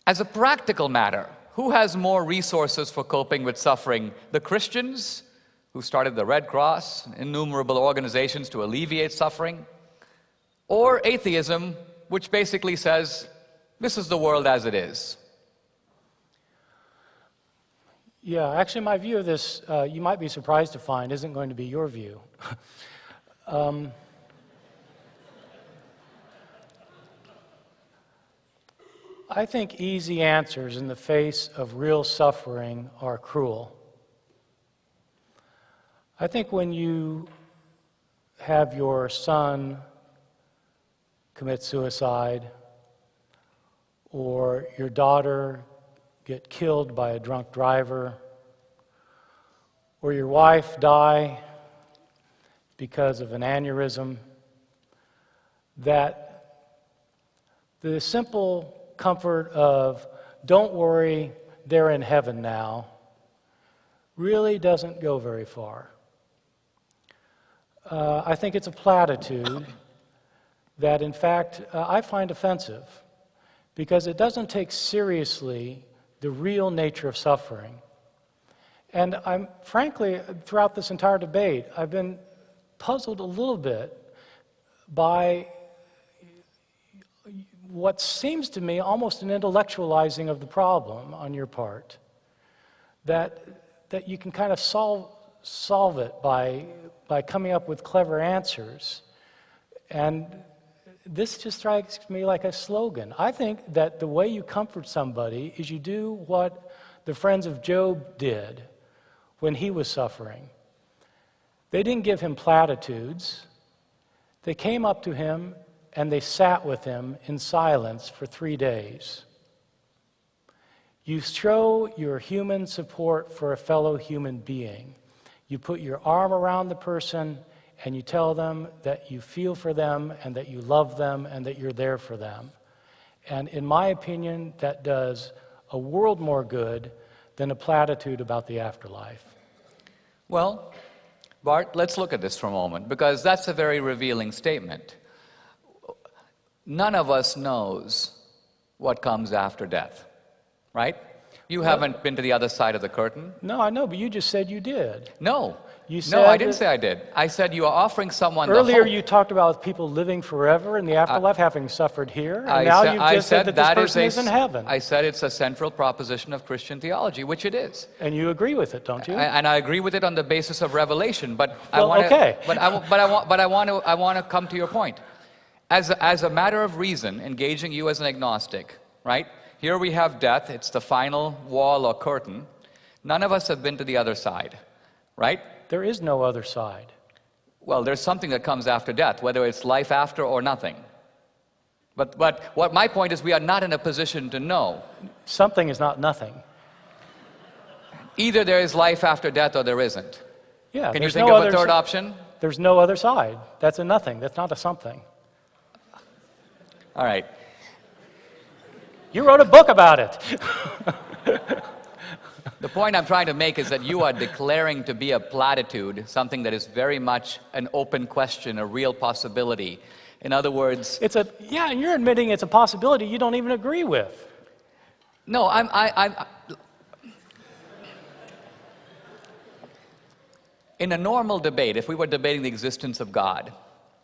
As a practical matter, who has more resources for coping with suffering? The Christians, who started the Red Cross, innumerable organizations to alleviate suffering? Or atheism, which basically says, this is the world as it is? Yeah, actually my view of this, you might be surprised to find, isn't going to be your view. I think easy answers in the face of real suffering are cruel. I think when you have your son commit suicide, or your daughter get killed by a drunk driver, or your wife die because of an aneurysm, that the simple comfort of, don't worry, they're in heaven now, really doesn't go very far. I think it's a platitude that, in fact, I find offensive, because it doesn't take seriously the real nature of suffering. And I'm, frankly, throughout this entire debate, I've been puzzled a little bit by what seems to me almost an intellectualizing of the problem on your part, that you can kind of solve it by coming up with clever answers. And this just strikes me like a slogan. I think that the way you comfort somebody is you do what the friends of Job did when he was suffering. They didn't give him platitudes. They came up to him and they sat with him in silence for 3 days. You show your human support for a fellow human being. You put your arm around the person and you tell them that you feel for them and that you love them and that you're there for them. And in my opinion, that does a world more good than a platitude about the afterlife. Well, Bart, let's look at this for a moment, because that's a very revealing statement. None of us knows what comes after death, right? You haven't been to the other side of the curtain. No, I know, but you just said you did. No. You No, said I didn't say I did. I said you are offering someone the earlier hope. you talked about people living forever in the afterlife, having suffered here, I and now said- you've I just said that this that person is is in heaven. I said it's a central proposition of Christian theology, which it is. And you agree with it, don't you? And I agree with it on the basis of revelation, but Well, I want okay. I want to come to your point. As a matter of reason, engaging you as an agnostic, right? Here we have death, it's the final wall or curtain. None of us have been to the other side, right? There is no other side. Well, there's something that comes after death, whether it's life after or nothing. But what my point is, we are not in a position to know. Something is not nothing. Either there is life after death or there isn't. Yeah. Can you there's think no of a other third si- option? There's no other side. That's a nothing. That's not a something. All right. You wrote a book about it. The point I'm trying to make is that you are declaring to be a platitude something that is very much an open question, a real possibility. In other words, And you're admitting it's a possibility you don't even agree with. no, in a normal debate, if we were debating the existence of God,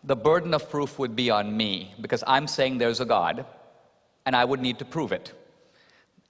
the burden of proof would be on me because I'm saying there's a God and I would need to prove it.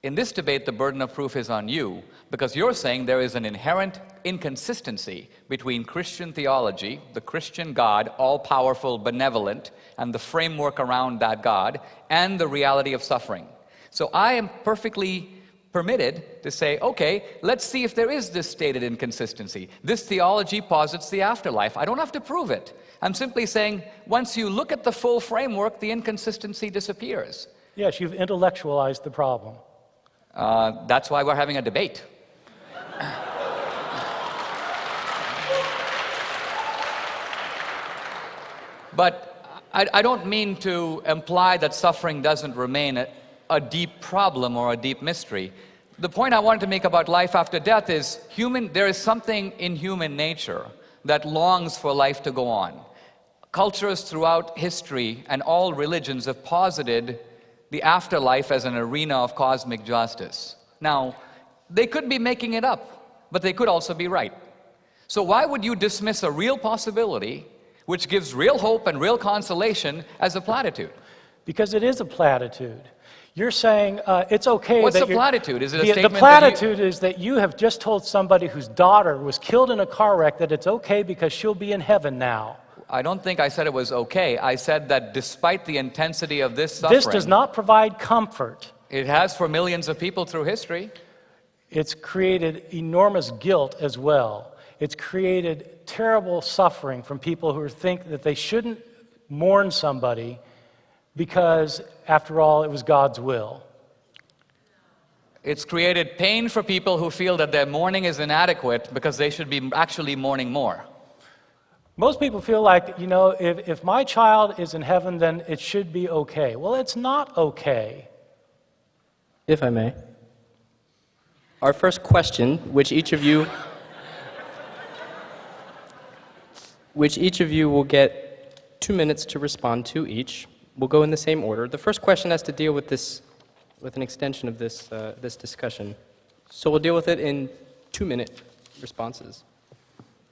In this debate, the burden of proof is on you because you're saying there is an inherent inconsistency between Christian theology, the Christian God, all-powerful, benevolent, and the framework around that God, and the reality of suffering. So I am perfectly permitted to say, okay, let's see if there is this stated inconsistency. This theology posits the afterlife. I don't have to prove it. I'm simply saying, once you look at the full framework, the inconsistency disappears. Yes, you've intellectualized the problem. That's why we're having a debate. But I don't mean to imply that suffering doesn't remain a deep problem or a deep mystery. The point I wanted to make about life after death is there is something in human nature that longs for life to go on. Cultures throughout history and all religions have posited the afterlife as an arena of cosmic justice. Now, they could be making it up, but they could also be right. So why would you dismiss a real possibility which gives real hope and real consolation as a platitude? Because it is a platitude. You're saying it's okay What's that the platitude? Is it a the statement platitude is that you have just told somebody whose daughter was killed in a car wreck that it's okay because she'll be in heaven now. I don't think I said it was okay. I said that despite the intensity of this suffering, This does not provide comfort. it has for millions of people through history. It's created enormous guilt as well. It's created terrible suffering from people who think that they shouldn't mourn somebody because, after all, it was God's will. It's created pain for people who feel that their mourning is inadequate because they should be actually mourning more. Most people feel like, if my child is in heaven, then it should be okay. Well, it's not okay. If I may. Our first question, which each of you will get 2 minutes to respond to each. We'll go in the same order. The first question has to deal with an extension of this discussion. So we'll deal with it in 2-minute responses.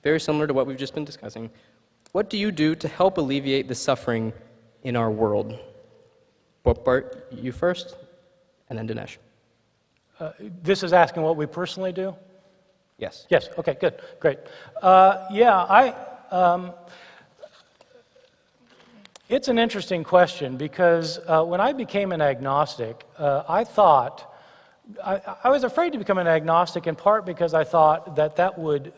Very similar to what we've just been discussing. What do you do to help alleviate the suffering in our world? Bart, you first, and then Dinesh. This is asking what we personally do? Yes. Yes, okay, good, great. It's an interesting question because when I became an agnostic, I was afraid to become an agnostic in part because I thought that would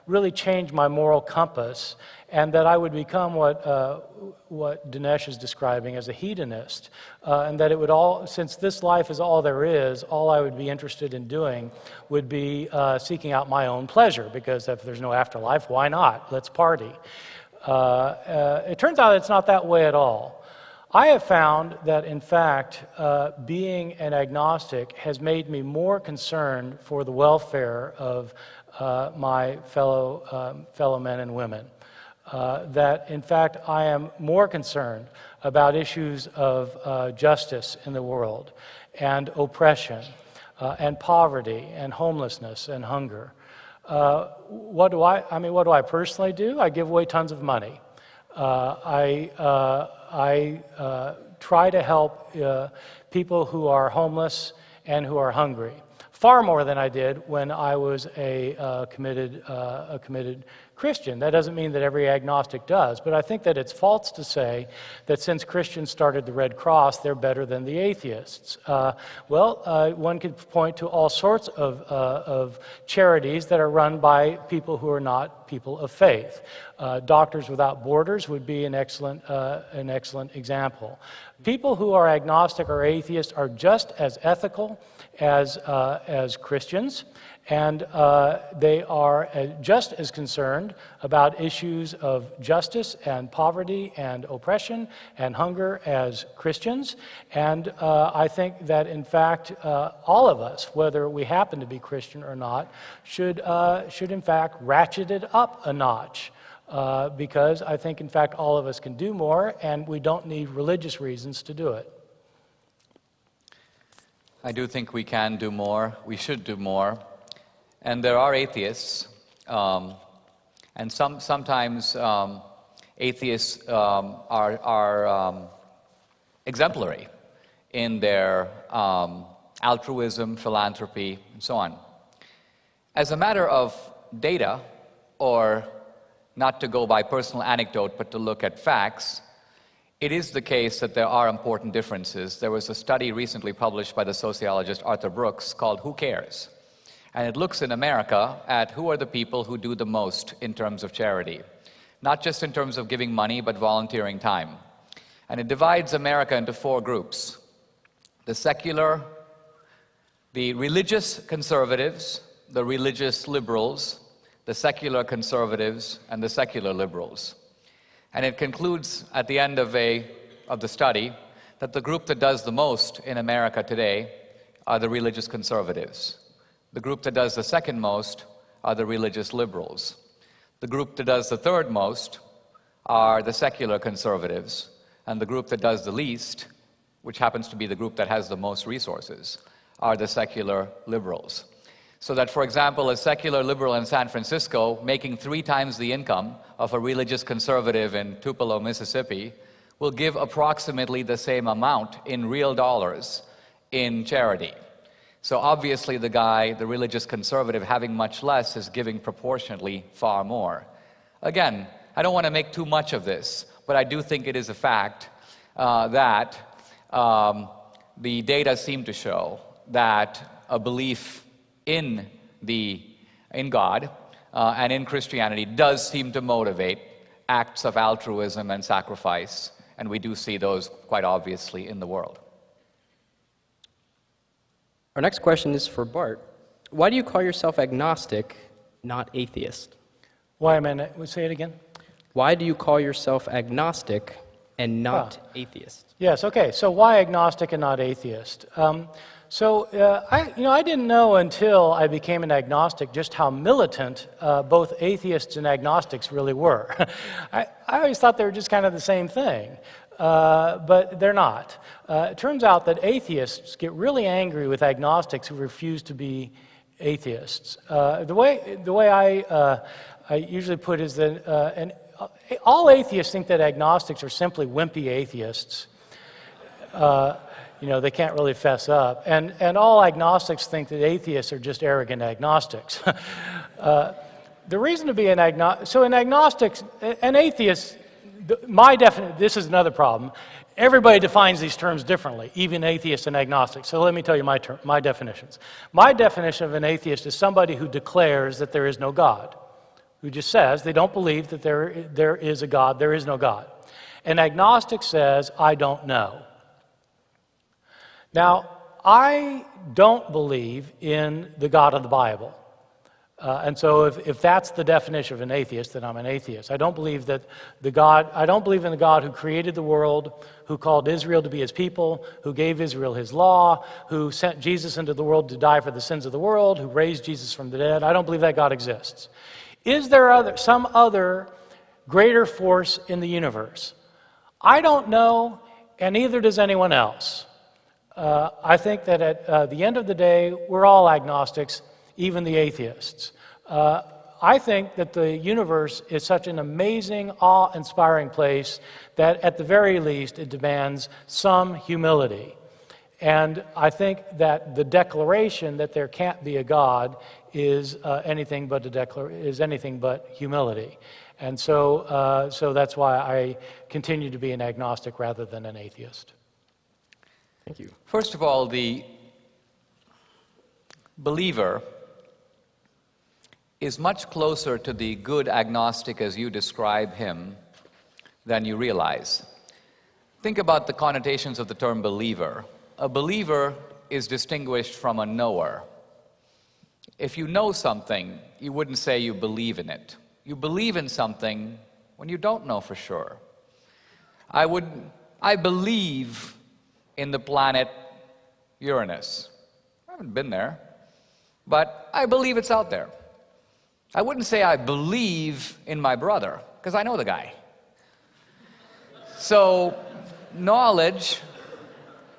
really change my moral compass and that I would become what Dinesh is describing as a hedonist, and that it would since this life is all there is, all I would be interested in doing would be seeking out my own pleasure, because if there's no afterlife, why not? Let's party. It turns out it's not that way at all. I have found that, in fact, being an agnostic has made me more concerned for the welfare of my fellow men and women. That, in fact, I am more concerned about issues of justice in the world and oppression and poverty and homelessness and hunger. What do I personally do? I give away tons of money. I try to help people who are homeless and who are hungry, far more than I did when I was a committed Christian. That doesn't mean that every agnostic does, but I think that it's false to say that since Christians started the Red Cross, they're better than the atheists. One could point to all sorts of charities that are run by people who are not people of faith. Doctors Without Borders would be an excellent example. People who are agnostic or atheist are just as ethical as Christians, and they are just as concerned about issues of justice and poverty and oppression and hunger as Christians. And I think that, in fact, all of us, whether we happen to be Christian or not, should in fact ratchet it up a notch. Because I think, in fact, all of us can do more, and we don't need religious reasons to do it. I do think we can do more. We should do more. And there are atheists, and sometimes atheists are exemplary in their altruism, philanthropy, and so on. As a matter of data, or not to go by personal anecdote, but to look at facts, it is the case that there are important differences. There was a study recently published by the sociologist Arthur Brooks called Who Cares? And it looks in America at who are the people who do the most in terms of charity. Not just in terms of giving money, but volunteering time. And it divides America into 4 groups. The secular, the religious conservatives, the religious liberals, the secular conservatives, and the secular liberals. And it concludes at the end of the study that the group that does the most in America today are the religious conservatives. The group that does the second most are the religious liberals. The group that does the third most are the secular conservatives. And the group that does the least, which happens to be the group that has the most resources, are the secular liberals. So that, for example, a secular liberal in San Francisco making 3 times the income of a religious conservative in Tupelo, Mississippi, will give approximately the same amount in real dollars in charity. So obviously the religious conservative, having much less, is giving proportionately far more. Again, I don't want to make too much of this, but I do think it is a fact that the data seem to show that a belief in God and in Christianity does seem to motivate acts of altruism and sacrifice, and we do see those quite obviously in the world. Our next question is for Bart. Why do you call yourself agnostic, not atheist? Why, say it again? Why do you call yourself agnostic and not atheist? Yes, okay, so why agnostic and not atheist? I didn't know until I became an agnostic just how militant both atheists and agnostics really were. I always thought they were just kind of the same thing, but they're not. It turns out that atheists get really angry with agnostics who refuse to be atheists. The way I usually put it is that all atheists think that agnostics are simply wimpy atheists. They can't really fess up. And all agnostics think that atheists are just arrogant agnostics. The reason to be an agnostic, so in agnostics, an atheist, this is another problem. Everybody defines these terms differently, even atheists and agnostics. So let me tell you my definitions. My definition of an atheist is somebody who declares that there is no God, who just says they don't believe that there is a God, there is no God. An agnostic says, I don't know. Now, I don't believe in the God of the Bible. And so if that's the definition of an atheist, then I'm an atheist. I don't believe in the God who created the world, who called Israel to be his people, who gave Israel his law, who sent Jesus into the world to die for the sins of the world, who raised Jesus from the dead. I don't believe that God exists. Is there some other greater force in the universe? I don't know, and neither does anyone else. I think that at the end of the day, we're all agnostics, even the atheists. I think that the universe is such an amazing, awe-inspiring place that at the very least it demands some humility. And I think that the declaration that there can't be a God is anything but humility. And so that's why I continue to be an agnostic rather than an atheist. Thank you. First of all, the believer is much closer to the good agnostic as you describe him than you realize. Think about the connotations of the term believer. A believer is distinguished from a knower. If you know something, you wouldn't say you believe in it. You believe in something when you don't know for sure. I believe in the planet Uranus. I haven't been there, but I believe it's out there. I wouldn't say I believe in my brother, because I know the guy. So, knowledge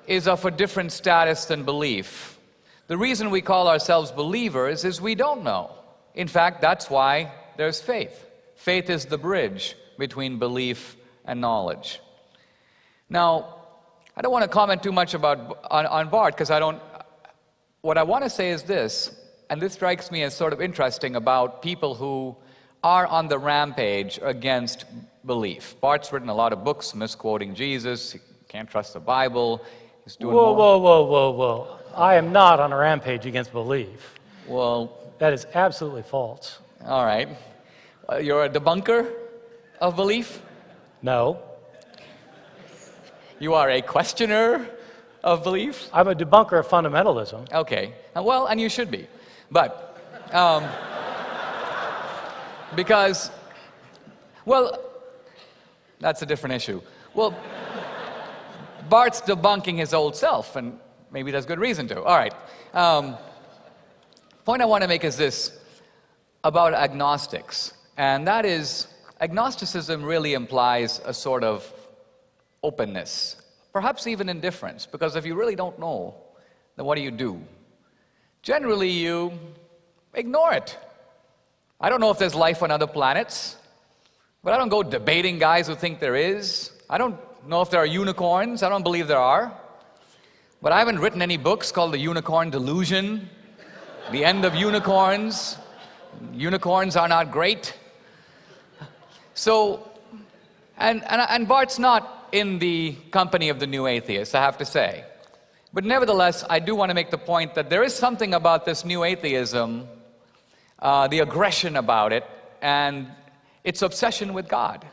is of a different status than belief. The reason we call ourselves believers is we don't know. In fact, that's why there's faith. Faith is the bridge between belief and knowledge. Now, I don't want to comment too much on Bart, because what I want to say is this, and this strikes me as sort of interesting about people who are on the rampage against belief. Bart's written a lot of books misquoting Jesus. He can't trust the Bible. He's doing Whoa. I am not on a rampage against belief. Well, that is absolutely false. All right. You're a debunker of belief? No. You are a questioner of belief? I'm a debunker of fundamentalism. Okay. Well, and you should be. But, because, well, that's a different issue. Well, Bart's debunking his old self, and maybe there's good reason to. All right. Point I want to make is this about agnostics, and that is, agnosticism really implies a sort of openness, perhaps even indifference, because if you really don't know, then what do? Generally, you ignore it. I don't know if there's life on other planets, but I don't go debating guys who think there is. I don't know if there are unicorns. I don't believe there are. But I haven't written any books called The Unicorn Delusion, The End of Unicorns, Unicorns Are Not Great. So, and Bart's not in the company of the new atheists, I have to say. But nevertheless, I do want to make the point that there is something about this new atheism, the aggression about it, and its obsession with God.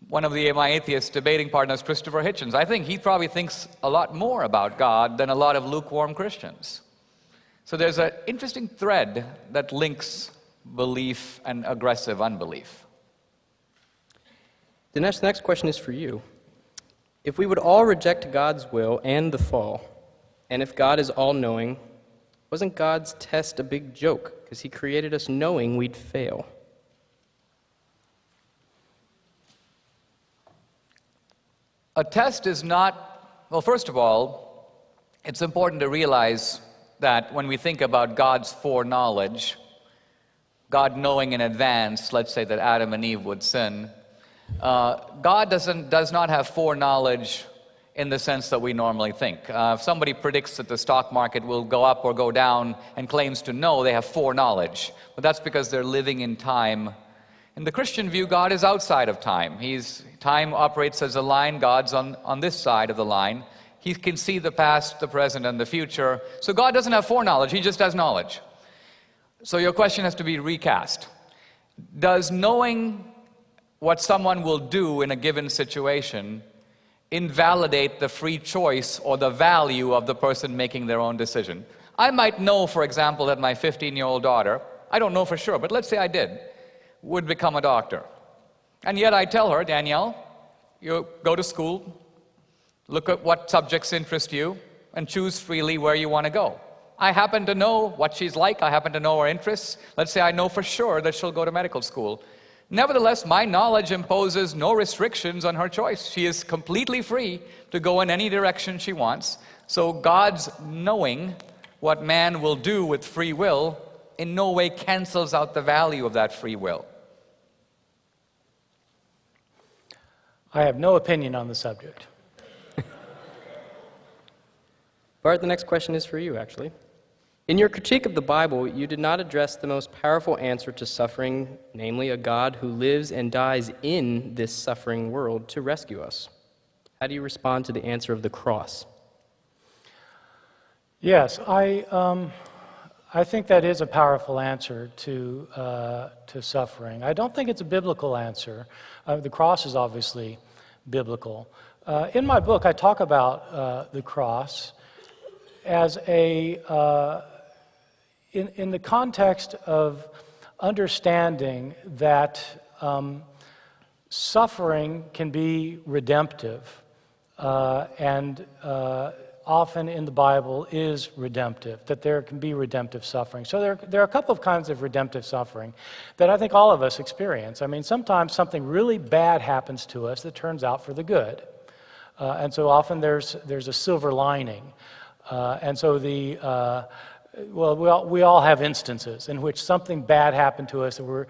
One of my atheist debating partners, Christopher Hitchens, I think he probably thinks a lot more about God than a lot of lukewarm Christians. So there's an interesting thread that links belief and aggressive unbelief. Dinesh, the next question is for you. If we would all reject God's will and the fall, and if God is all-knowing, wasn't God's test a big joke? Because he created us knowing we'd fail. A test is not, well, first of all, it's important to realize that when we think about God's foreknowledge, God knowing in advance, let's say that Adam and Eve would sin, God does not have foreknowledge in the sense that we normally think. If somebody predicts that the stock market will go up or go down and claims to know, they have foreknowledge. But that's because they're living in time. In the Christian view, God is outside of time. Time operates as a line. God's on this side of the line. He can see the past, the present, and the future. So God doesn't have foreknowledge. He just has knowledge. So your question has to be recast. Does knowing what someone will do in a given situation invalidate the free choice or the value of the person making their own decision? I might know, for example, that my 15-year-old daughter, I don't know for sure, but let's say I did, would become a doctor. And yet I tell her, Danielle, you go to school, look at what subjects interest you, and choose freely where you want to go. I happen to know what she's like. I happen to know her interests. Let's say I know for sure that she'll go to medical school. Nevertheless, my knowledge imposes no restrictions on her choice. She is completely free to go in any direction she wants. So God's knowing what man will do with free will in no way cancels out the value of that free will. I have no opinion on the subject. Bart, the next question is for you, actually. In your critique of the Bible, you did not address the most powerful answer to suffering, namely a God who lives and dies in this suffering world to rescue us. How do you respond to the answer of the cross? Yes, I think that is a powerful answer to suffering. I don't think it's a biblical answer. The cross is obviously biblical. In my book, I talk about the cross as in the context of understanding that suffering can be redemptive, and often in the Bible is redemptive, that there can be redemptive suffering. So there are a couple of kinds of redemptive suffering that I think all of us experience. I mean, sometimes something really bad happens to us that turns out for the good. And so often there's a silver lining. And so we all have instances in which something bad happened to us, and we're,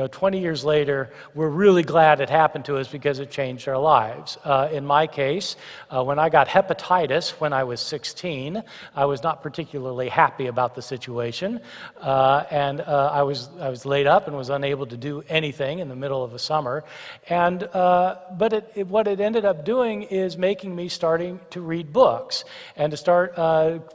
20 years later, we're really glad it happened to us because it changed our lives. In my case, when I got hepatitis when I was 16, I was not particularly happy about the situation, and I was laid up and was unable to do anything in the middle of the summer. And but what it ended up doing is making me starting to read books and to start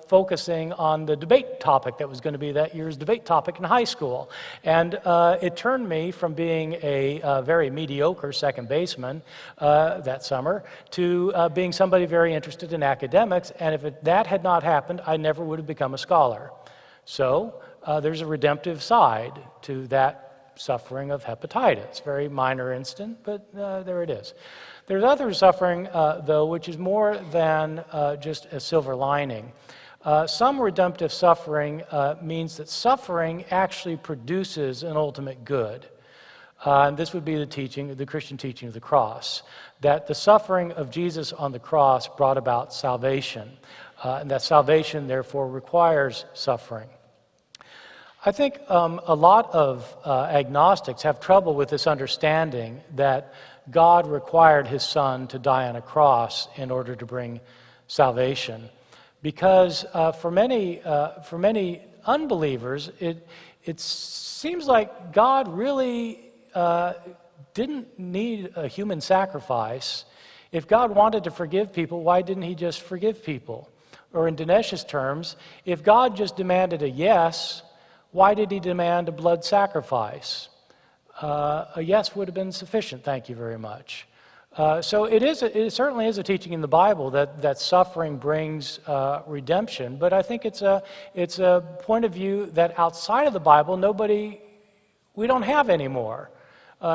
focusing on the debate topic that was going to be that year's debate topic in high school. And it turned me from being a very mediocre second baseman that summer to being somebody very interested in academics. And if that had not happened, I never would have become a scholar. So there's a redemptive side to that suffering of hepatitis. Very minor incident, but there it is. There's other suffering, though, which is more than just a silver lining. Some redemptive suffering means that suffering actually produces an ultimate good. And this would be the Christian teaching of the cross, that the suffering of Jesus on the cross brought about salvation, and that salvation, therefore, requires suffering. I think a lot of agnostics have trouble with this understanding that God required his Son to die on a cross in order to bring salvation. Because for many unbelievers, it seems like God really didn't need a human sacrifice. If God wanted to forgive people, why didn't he just forgive people? Or in Dinesh's terms, if God just demanded a yes, why did he demand a blood sacrifice? A yes would have been sufficient, thank you very much. So it certainly is a teaching in the Bible that suffering brings redemption, but I think it's a point of view that outside of the Bible we don't have anymore.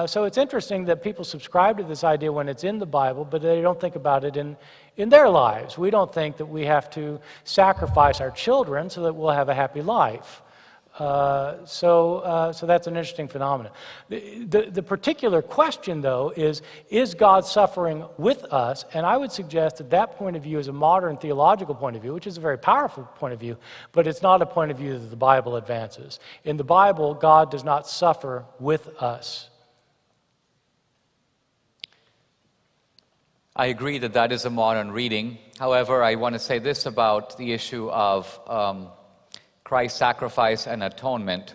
So it's interesting that people subscribe to this idea when it's in the Bible, but they don't think about it in their lives. We don't think that we have to sacrifice our children so that we'll have a happy life. So that's an interesting phenomenon. The particular question, though, is God suffering with us? And I would suggest that point of view is a modern theological point of view, which is a very powerful point of view, but it's not a point of view that the Bible advances. In the Bible, God does not suffer with us. I agree that is a modern reading. However, I want to say this about the issue of Christ's sacrifice and atonement.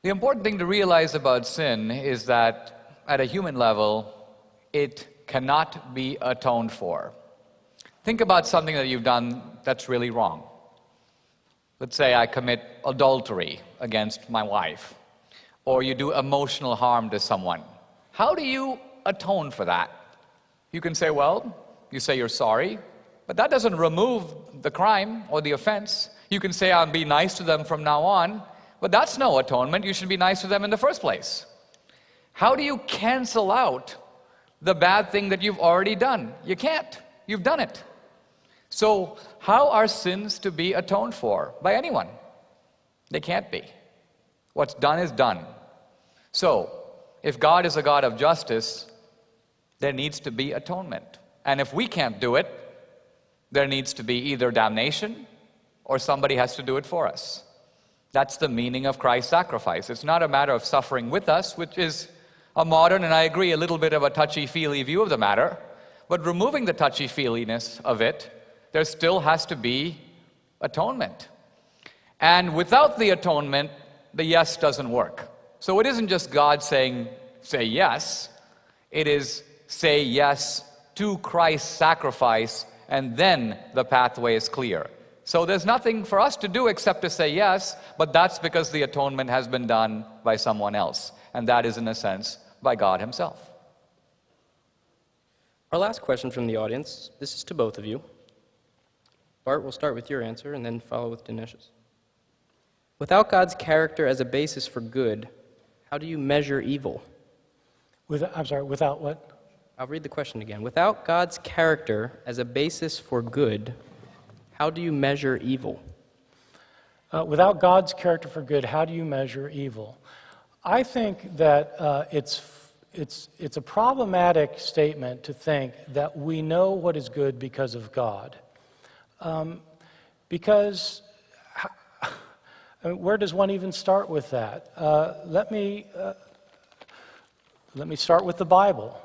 The important thing to realize about sin is that at a human level, it cannot be atoned for. Think about something that you've done that's really wrong. Let's say I commit adultery against my wife, or you do emotional harm to someone. How do you atone for that? You can say, well, you say you're sorry, but that doesn't remove the crime or the offense. You can say, I'll be nice to them from now on, but that's no atonement. You should be nice to them in the first place. How do you cancel out the bad thing that you've already done? You can't. You've done it. So how are sins to be atoned for by anyone? They can't be. What's done is done. So, if God is a God of justice, there needs to be atonement. And if we can't do it, there needs to be either damnation or somebody has to do it for us. That's the meaning of Christ's sacrifice. It's not a matter of suffering with us, which is a modern, and I agree, a little bit of a touchy-feely view of the matter. But removing the touchy-feeliness of it, there still has to be atonement. And without the atonement, the yes doesn't work. So it isn't just God saying, say yes. It is say yes to Christ's sacrifice, and then the pathway is clear. So there's nothing for us to do except to say yes, but that's because the atonement has been done by someone else. And that is, in a sense, by God himself. Our last question from the audience, this is to both of you. Bart, we'll start with your answer and then follow with Dinesh's. Without God's character as a basis for good, how do you measure evil? Without what? I'll read the question again. Without God's character as a basis for good, how do you measure evil? Without God's character for good, how do you measure evil? I think that it's a problematic statement to think that we know what is good because of God. Because where does one even start with that? Let me start with the Bible.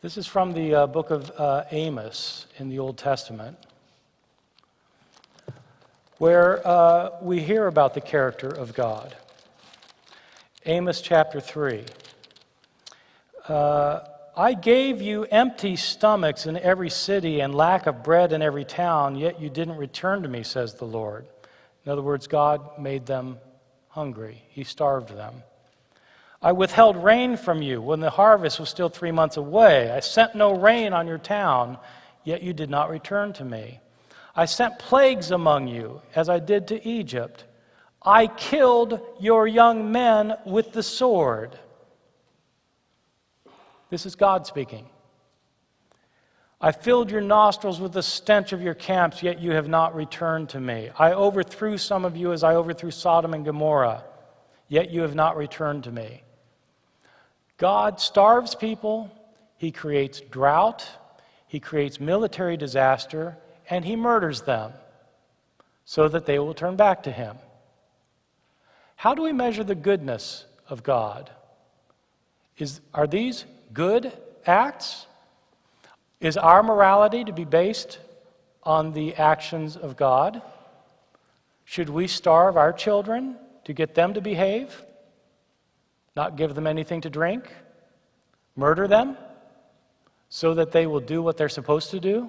This is from the book of Amos in the Old Testament, where we hear about the character of God. Amos chapter 3. I gave you empty stomachs in every city and lack of bread in every town, yet you didn't return to me, says the Lord. In other words, God made them hungry. He starved them. I withheld rain from you when the harvest was still 3 months away. I sent no rain on your town, yet you did not return to me. I sent plagues among you, as I did to Egypt. I killed your young men with the sword. This is God speaking. I filled your nostrils with the stench of your camps, yet you have not returned to me. I overthrew some of you as I overthrew Sodom and Gomorrah, yet you have not returned to me. God starves people, he creates drought, he creates military disaster, and he murders them so that they will turn back to him. How do we measure the goodness of God? Are these good acts? Is our morality to be based on the actions of God? Should we starve our children to get them to behave? Not give them anything to drink? Murder them so that they will do what they're supposed to do?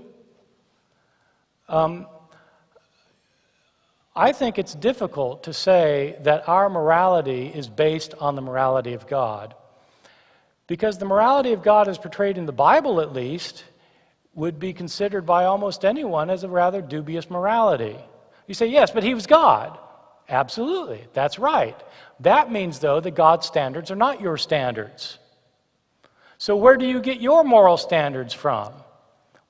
I think it's difficult to say that our morality is based on the morality of God. Because the morality of God as portrayed in the Bible, at least, would be considered by almost anyone as a rather dubious morality. You say, yes, but he was God. Absolutely, that's right. That means, though, that God's standards are not your standards. So where do you get your moral standards from?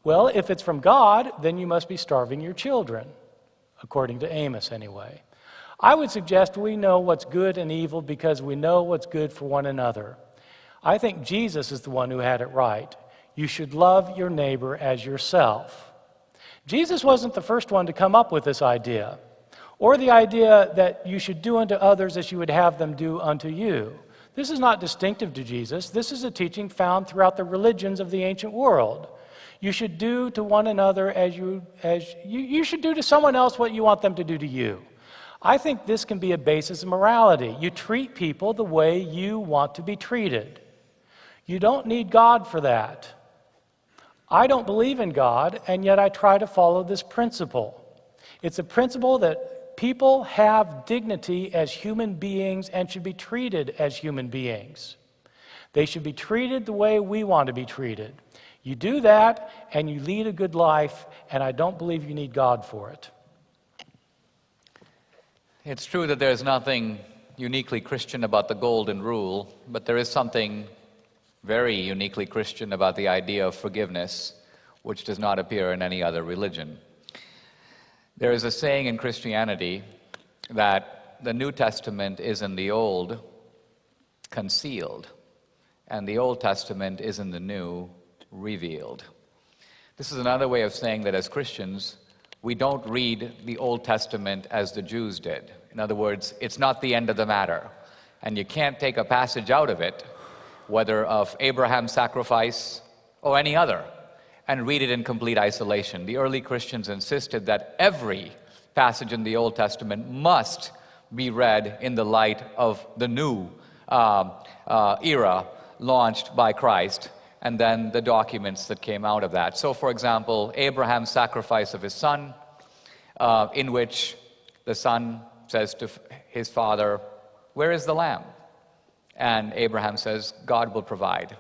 Well, if it's from God, then you must be starving your children, according to Amos anyway. I would suggest we know what's good and evil because we know what's good for one another. I think Jesus is the one who had it right. You should love your neighbor as yourself. Jesus wasn't the first one to come up with this idea, or the idea that you should do unto others as you would have them do unto you. This is not distinctive to Jesus. This is a teaching found throughout the religions of the ancient world. You should do to one another as you should do to someone else what you want them to do to you. I think this can be a basis of morality. You treat people the way you want to be treated. You don't need God for that. I don't believe in God, and yet I try to follow this principle. It's a principle that people have dignity as human beings and should be treated as human beings. They should be treated the way we want to be treated. You do that, and you lead a good life, and I don't believe you need God for it. It's true that there's nothing uniquely Christian about the golden rule, but there is something very uniquely Christian about the idea of forgiveness, which does not appear in any other religion. There is a saying in Christianity that the New Testament is in the Old, concealed, and the Old Testament is in the New, revealed. This is another way of saying that as Christians, we don't read the Old Testament as the Jews did. In other words, it's not the end of the matter. And you can't take a passage out of it, whether of Abraham's sacrifice or any other, and read it in complete isolation. The early Christians insisted that every passage in the Old Testament must be read in the light of the new era launched by Christ, and then the documents that came out of that. So, for example, Abraham's sacrifice of his son, in which the son says to his father, "Where is the lamb?" And Abraham says, "God will provide."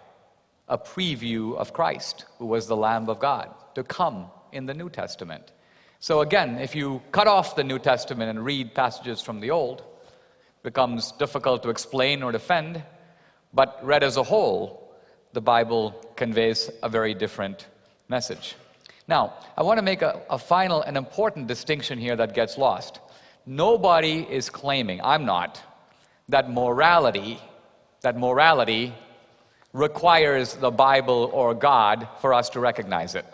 A preview of Christ, who was the Lamb of God, to come in the New Testament. So again, if you cut off the New Testament and read passages from the Old, it becomes difficult to explain or defend, but read as a whole, the Bible conveys a very different message. Now, I want to make a final and important distinction here that gets lost. Nobody is claiming, I'm not, that morality requires the Bible or God for us to recognize it.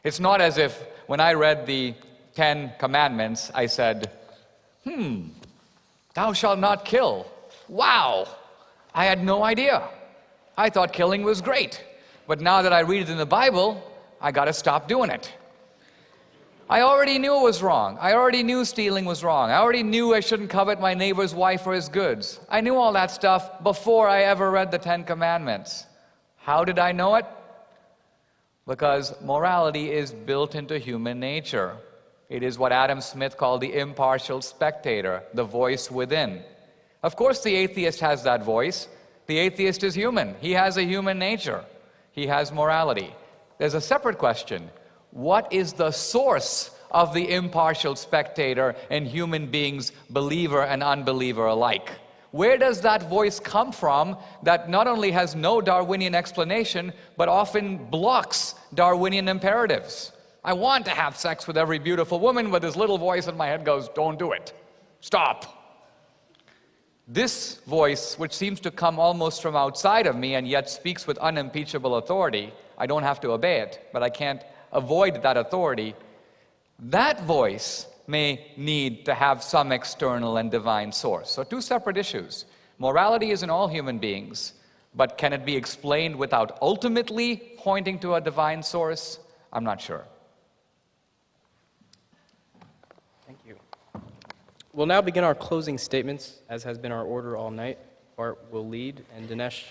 It's not as if when I read the 10 Commandments, I said, thou shalt not kill. Wow, I had no idea. I thought killing was great. But now that I read it in the Bible, I got to stop doing it. I already knew it was wrong. I already knew stealing was wrong. I already knew I shouldn't covet my neighbor's wife or his goods. I knew all that stuff before I ever read the 10 Commandments. How did I know it? Because morality is built into human nature. It is what Adam Smith called the impartial spectator, the voice within. Of course the atheist has that voice. The atheist is human. He has a human nature. He has morality. There's a separate question. What is the source of the impartial spectator in human beings, believer and unbeliever alike? Where does that voice come from that not only has no Darwinian explanation, but often blocks Darwinian imperatives? I want to have sex with every beautiful woman, but this little voice in my head goes, don't do it. Stop. This voice, which seems to come almost from outside of me and yet speaks with unimpeachable authority, I don't have to obey it, but I can't avoid that authority. That voice may need to have some external and divine source. So two separate issues. Morality is in all human beings, but can it be explained without ultimately pointing to a divine source? I'm not sure. Thank you. We'll now begin our closing statements, as has been our order all night. Bart will lead, and Dinesh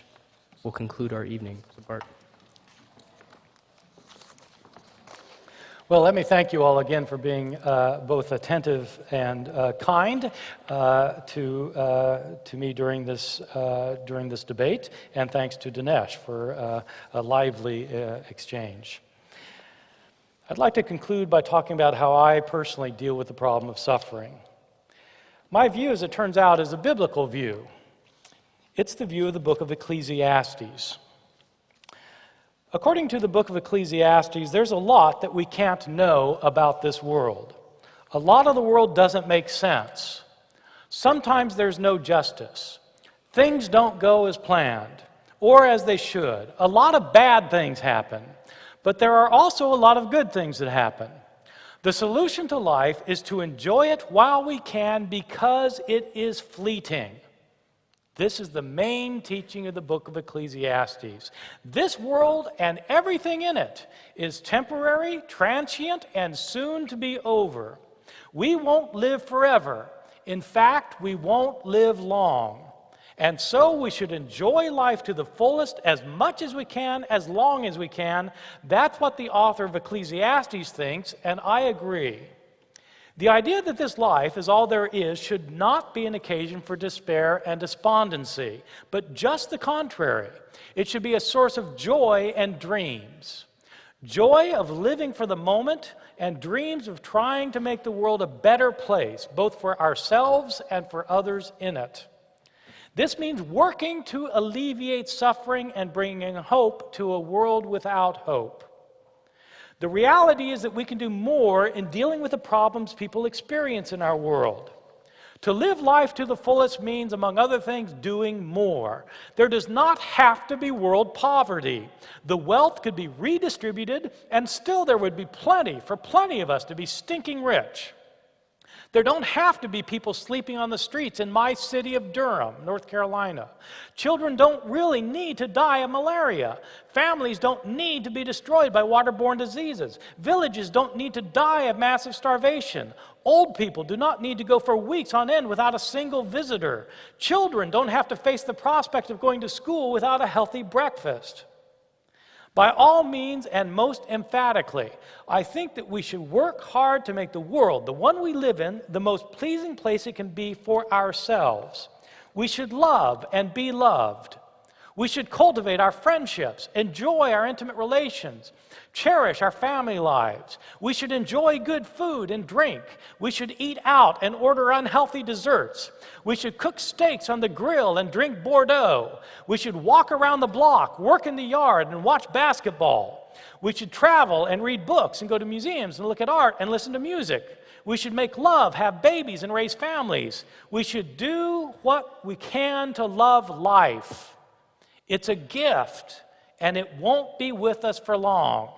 will conclude our evening. So Bart. Well, let me thank you all again for being both attentive and kind to me during this debate, and thanks to Dinesh for a lively exchange. I'd like to conclude by talking about how I personally deal with the problem of suffering. My view, as it turns out, is a biblical view. It's the view of the book of Ecclesiastes. According to the book of Ecclesiastes, there's a lot that we can't know about this world. A lot of the world doesn't make sense. Sometimes there's no justice. Things don't go as planned or as they should. A lot of bad things happen, but there are also a lot of good things that happen. The solution to life is to enjoy it while we can because it is fleeting. This is the main teaching of the book of Ecclesiastes. This world and everything in it is temporary, transient, and soon to be over. We won't live forever. In fact, we won't live long. And so we should enjoy life to the fullest as much as we can, as long as we can. That's what the author of Ecclesiastes thinks, and I agree. The idea that this life is all there is should not be an occasion for despair and despondency, but just the contrary. It should be a source of joy and dreams. Joy of living for the moment and dreams of trying to make the world a better place, both for ourselves and for others in it. This means working to alleviate suffering and bringing hope to a world without hope. The reality is that we can do more in dealing with the problems people experience in our world. To live life to the fullest means, among other things, doing more. There does not have to be world poverty. The wealth could be redistributed, and still there would be plenty for plenty of us to be stinking rich. There don't have to be people sleeping on the streets in my city of Durham, North Carolina. Children don't really need to die of malaria. Families don't need to be destroyed by waterborne diseases. Villages don't need to die of massive starvation. Old people do not need to go for weeks on end without a single visitor. Children don't have to face the prospect of going to school without a healthy breakfast. By all means, and most emphatically, I think that we should work hard to make the world, the one we live in, the most pleasing place it can be for ourselves. We should love and be loved. We should cultivate our friendships, enjoy our intimate relations, cherish our family lives. We should enjoy good food and drink. We should eat out and order unhealthy desserts. We should cook steaks on the grill and drink Bordeaux. We should walk around the block, work in the yard, and watch basketball. We should travel and read books and go to museums and look at art and listen to music. We should make love, have babies, and raise families. We should do what we can to love life. It's a gift, and it won't be with us for long.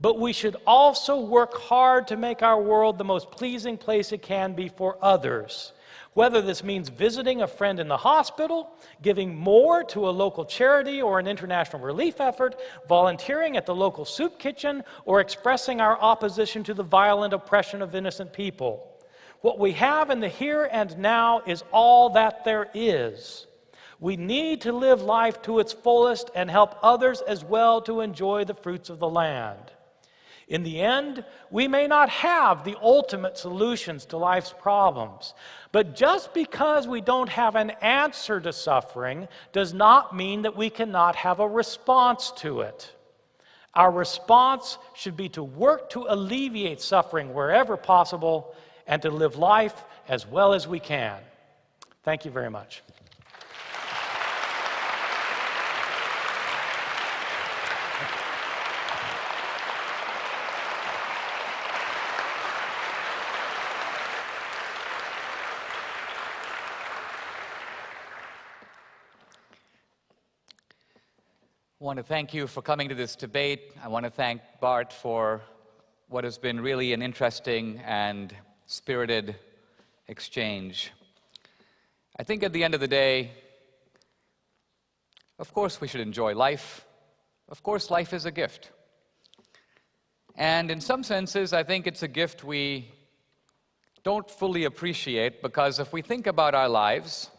But we should also work hard to make our world the most pleasing place it can be for others. Whether this means visiting a friend in the hospital, giving more to a local charity or an international relief effort, volunteering at the local soup kitchen, or expressing our opposition to the violent oppression of innocent people. What we have in the here and now is all that there is. We need to live life to its fullest and help others as well to enjoy the fruits of the land. In the end, we may not have the ultimate solutions to life's problems, but just because we don't have an answer to suffering does not mean that we cannot have a response to it. Our response should be to work to alleviate suffering wherever possible and to live life as well as we can. Thank you very much. I want to thank you for coming to this debate. I want to thank Bart for what has been really an interesting and spirited exchange. I think at the end of the day, of course we should enjoy life. Of course life is a gift. And in some senses, I think it's a gift we don't fully appreciate, because if we think about our lives,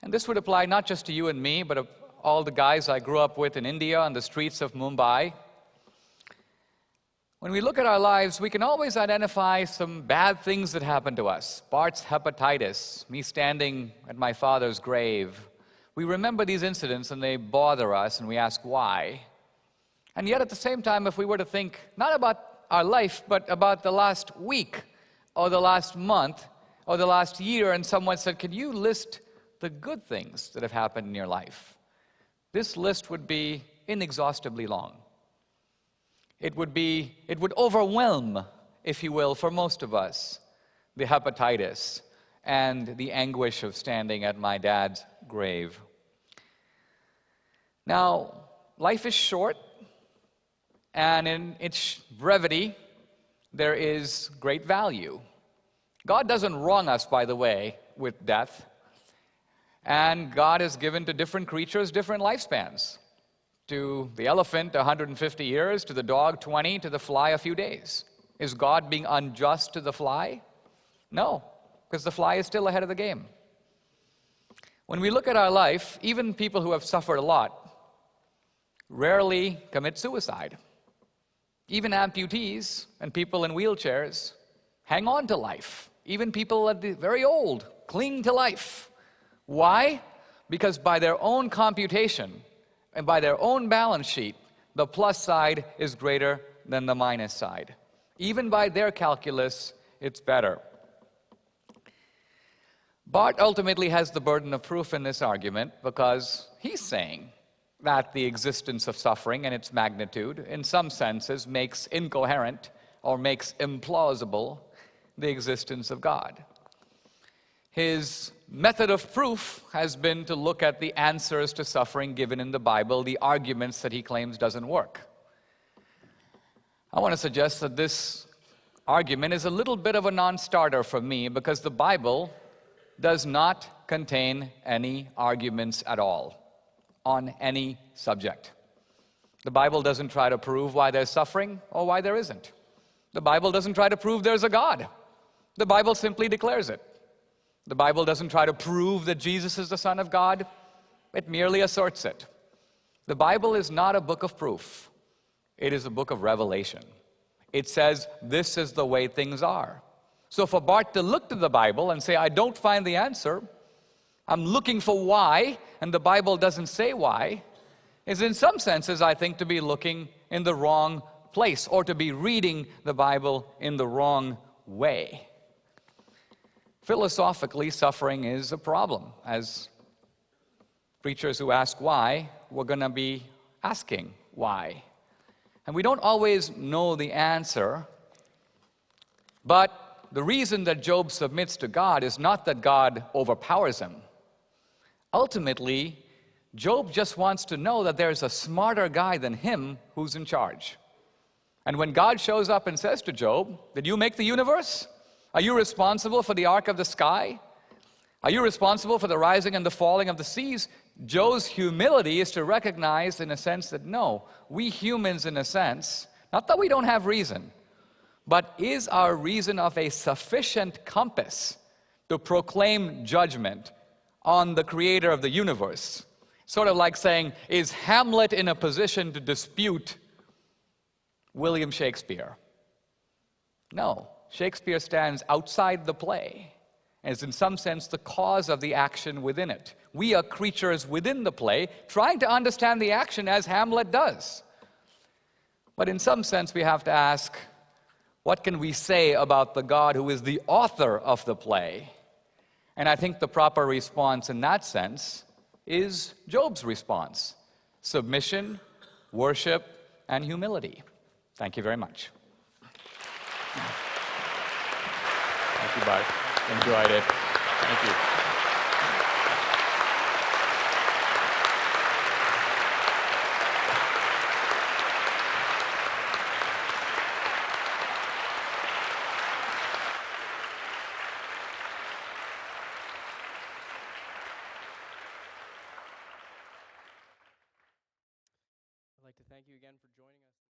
and this would apply not just to you and me, but all the guys I grew up with in India on the streets of Mumbai. When we look at our lives, we can always identify some bad things that happened to us. Bart's hepatitis, me standing at my father's grave. We remember these incidents and they bother us and we ask why. And yet at the same time, if we were to think not about our life, but about the last week or the last month or the last year, and someone said, "Can you list the good things that have happened in your life?" This list would be inexhaustibly long. It would overwhelm, if you will, for most of us, the hepatitis and the anguish of standing at my dad's grave. Now, life is short, and in its brevity, there is great value. God doesn't wrong us, by the way, with death. And God has given to different creatures different lifespans. To the elephant, 150 years, to the dog, 20, to the fly, a few days. Is God being unjust to the fly? No, because the fly is still ahead of the game. When we look at our life, even people who have suffered a lot rarely commit suicide. Even amputees and people in wheelchairs hang on to life. Even people at the very old cling to life. Why? Because by their own computation and by their own balance sheet, the plus side is greater than the minus side. Even by their calculus, it's better. Bart ultimately has the burden of proof in this argument because he's saying that the existence of suffering and its magnitude, in some senses, makes incoherent or makes implausible the existence of God. His method of proof has been to look at the answers to suffering given in the Bible, the arguments that he claims doesn't work. I want to suggest that this argument is a little bit of a non-starter for me because the Bible does not contain any arguments at all on any subject. The Bible doesn't try to prove why there's suffering or why there isn't. The Bible doesn't try to prove there's a God. The Bible simply declares it. The Bible doesn't try to prove that Jesus is the Son of God. It merely asserts it. The Bible is not a book of proof. It is a book of revelation. It says, this is the way things are. So for Bart to look to the Bible and say, I don't find the answer, I'm looking for why, and the Bible doesn't say why, is in some senses, I think, to be looking in the wrong place or to be reading the Bible in the wrong way. Philosophically, suffering is a problem. As preachers who ask why, we're going to be asking why. And we don't always know the answer, but the reason that Job submits to God is not that God overpowers him. Ultimately, Job just wants to know that there's a smarter guy than him who's in charge. And when God shows up and says to Job, did you make the universe? Are you responsible for the arc of the sky? Are you responsible for the rising and the falling of the seas? Job's humility is to recognize, in a sense, that no, we humans, in a sense, not that we don't have reason, but is our reason of a sufficient compass to proclaim judgment on the creator of the universe? Sort of like saying, is Hamlet in a position to dispute William Shakespeare? No. Shakespeare stands outside the play and is in some sense the cause of the action within it. We are creatures within the play trying to understand the action as Hamlet does. But in some sense we have to ask, what can we say about the God who is the author of the play? And I think the proper response in that sense is Job's response: submission, worship, and humility. Thank you very much. Thank you, Bart. Enjoyed it. Thank you. I'd like to thank you again for joining us.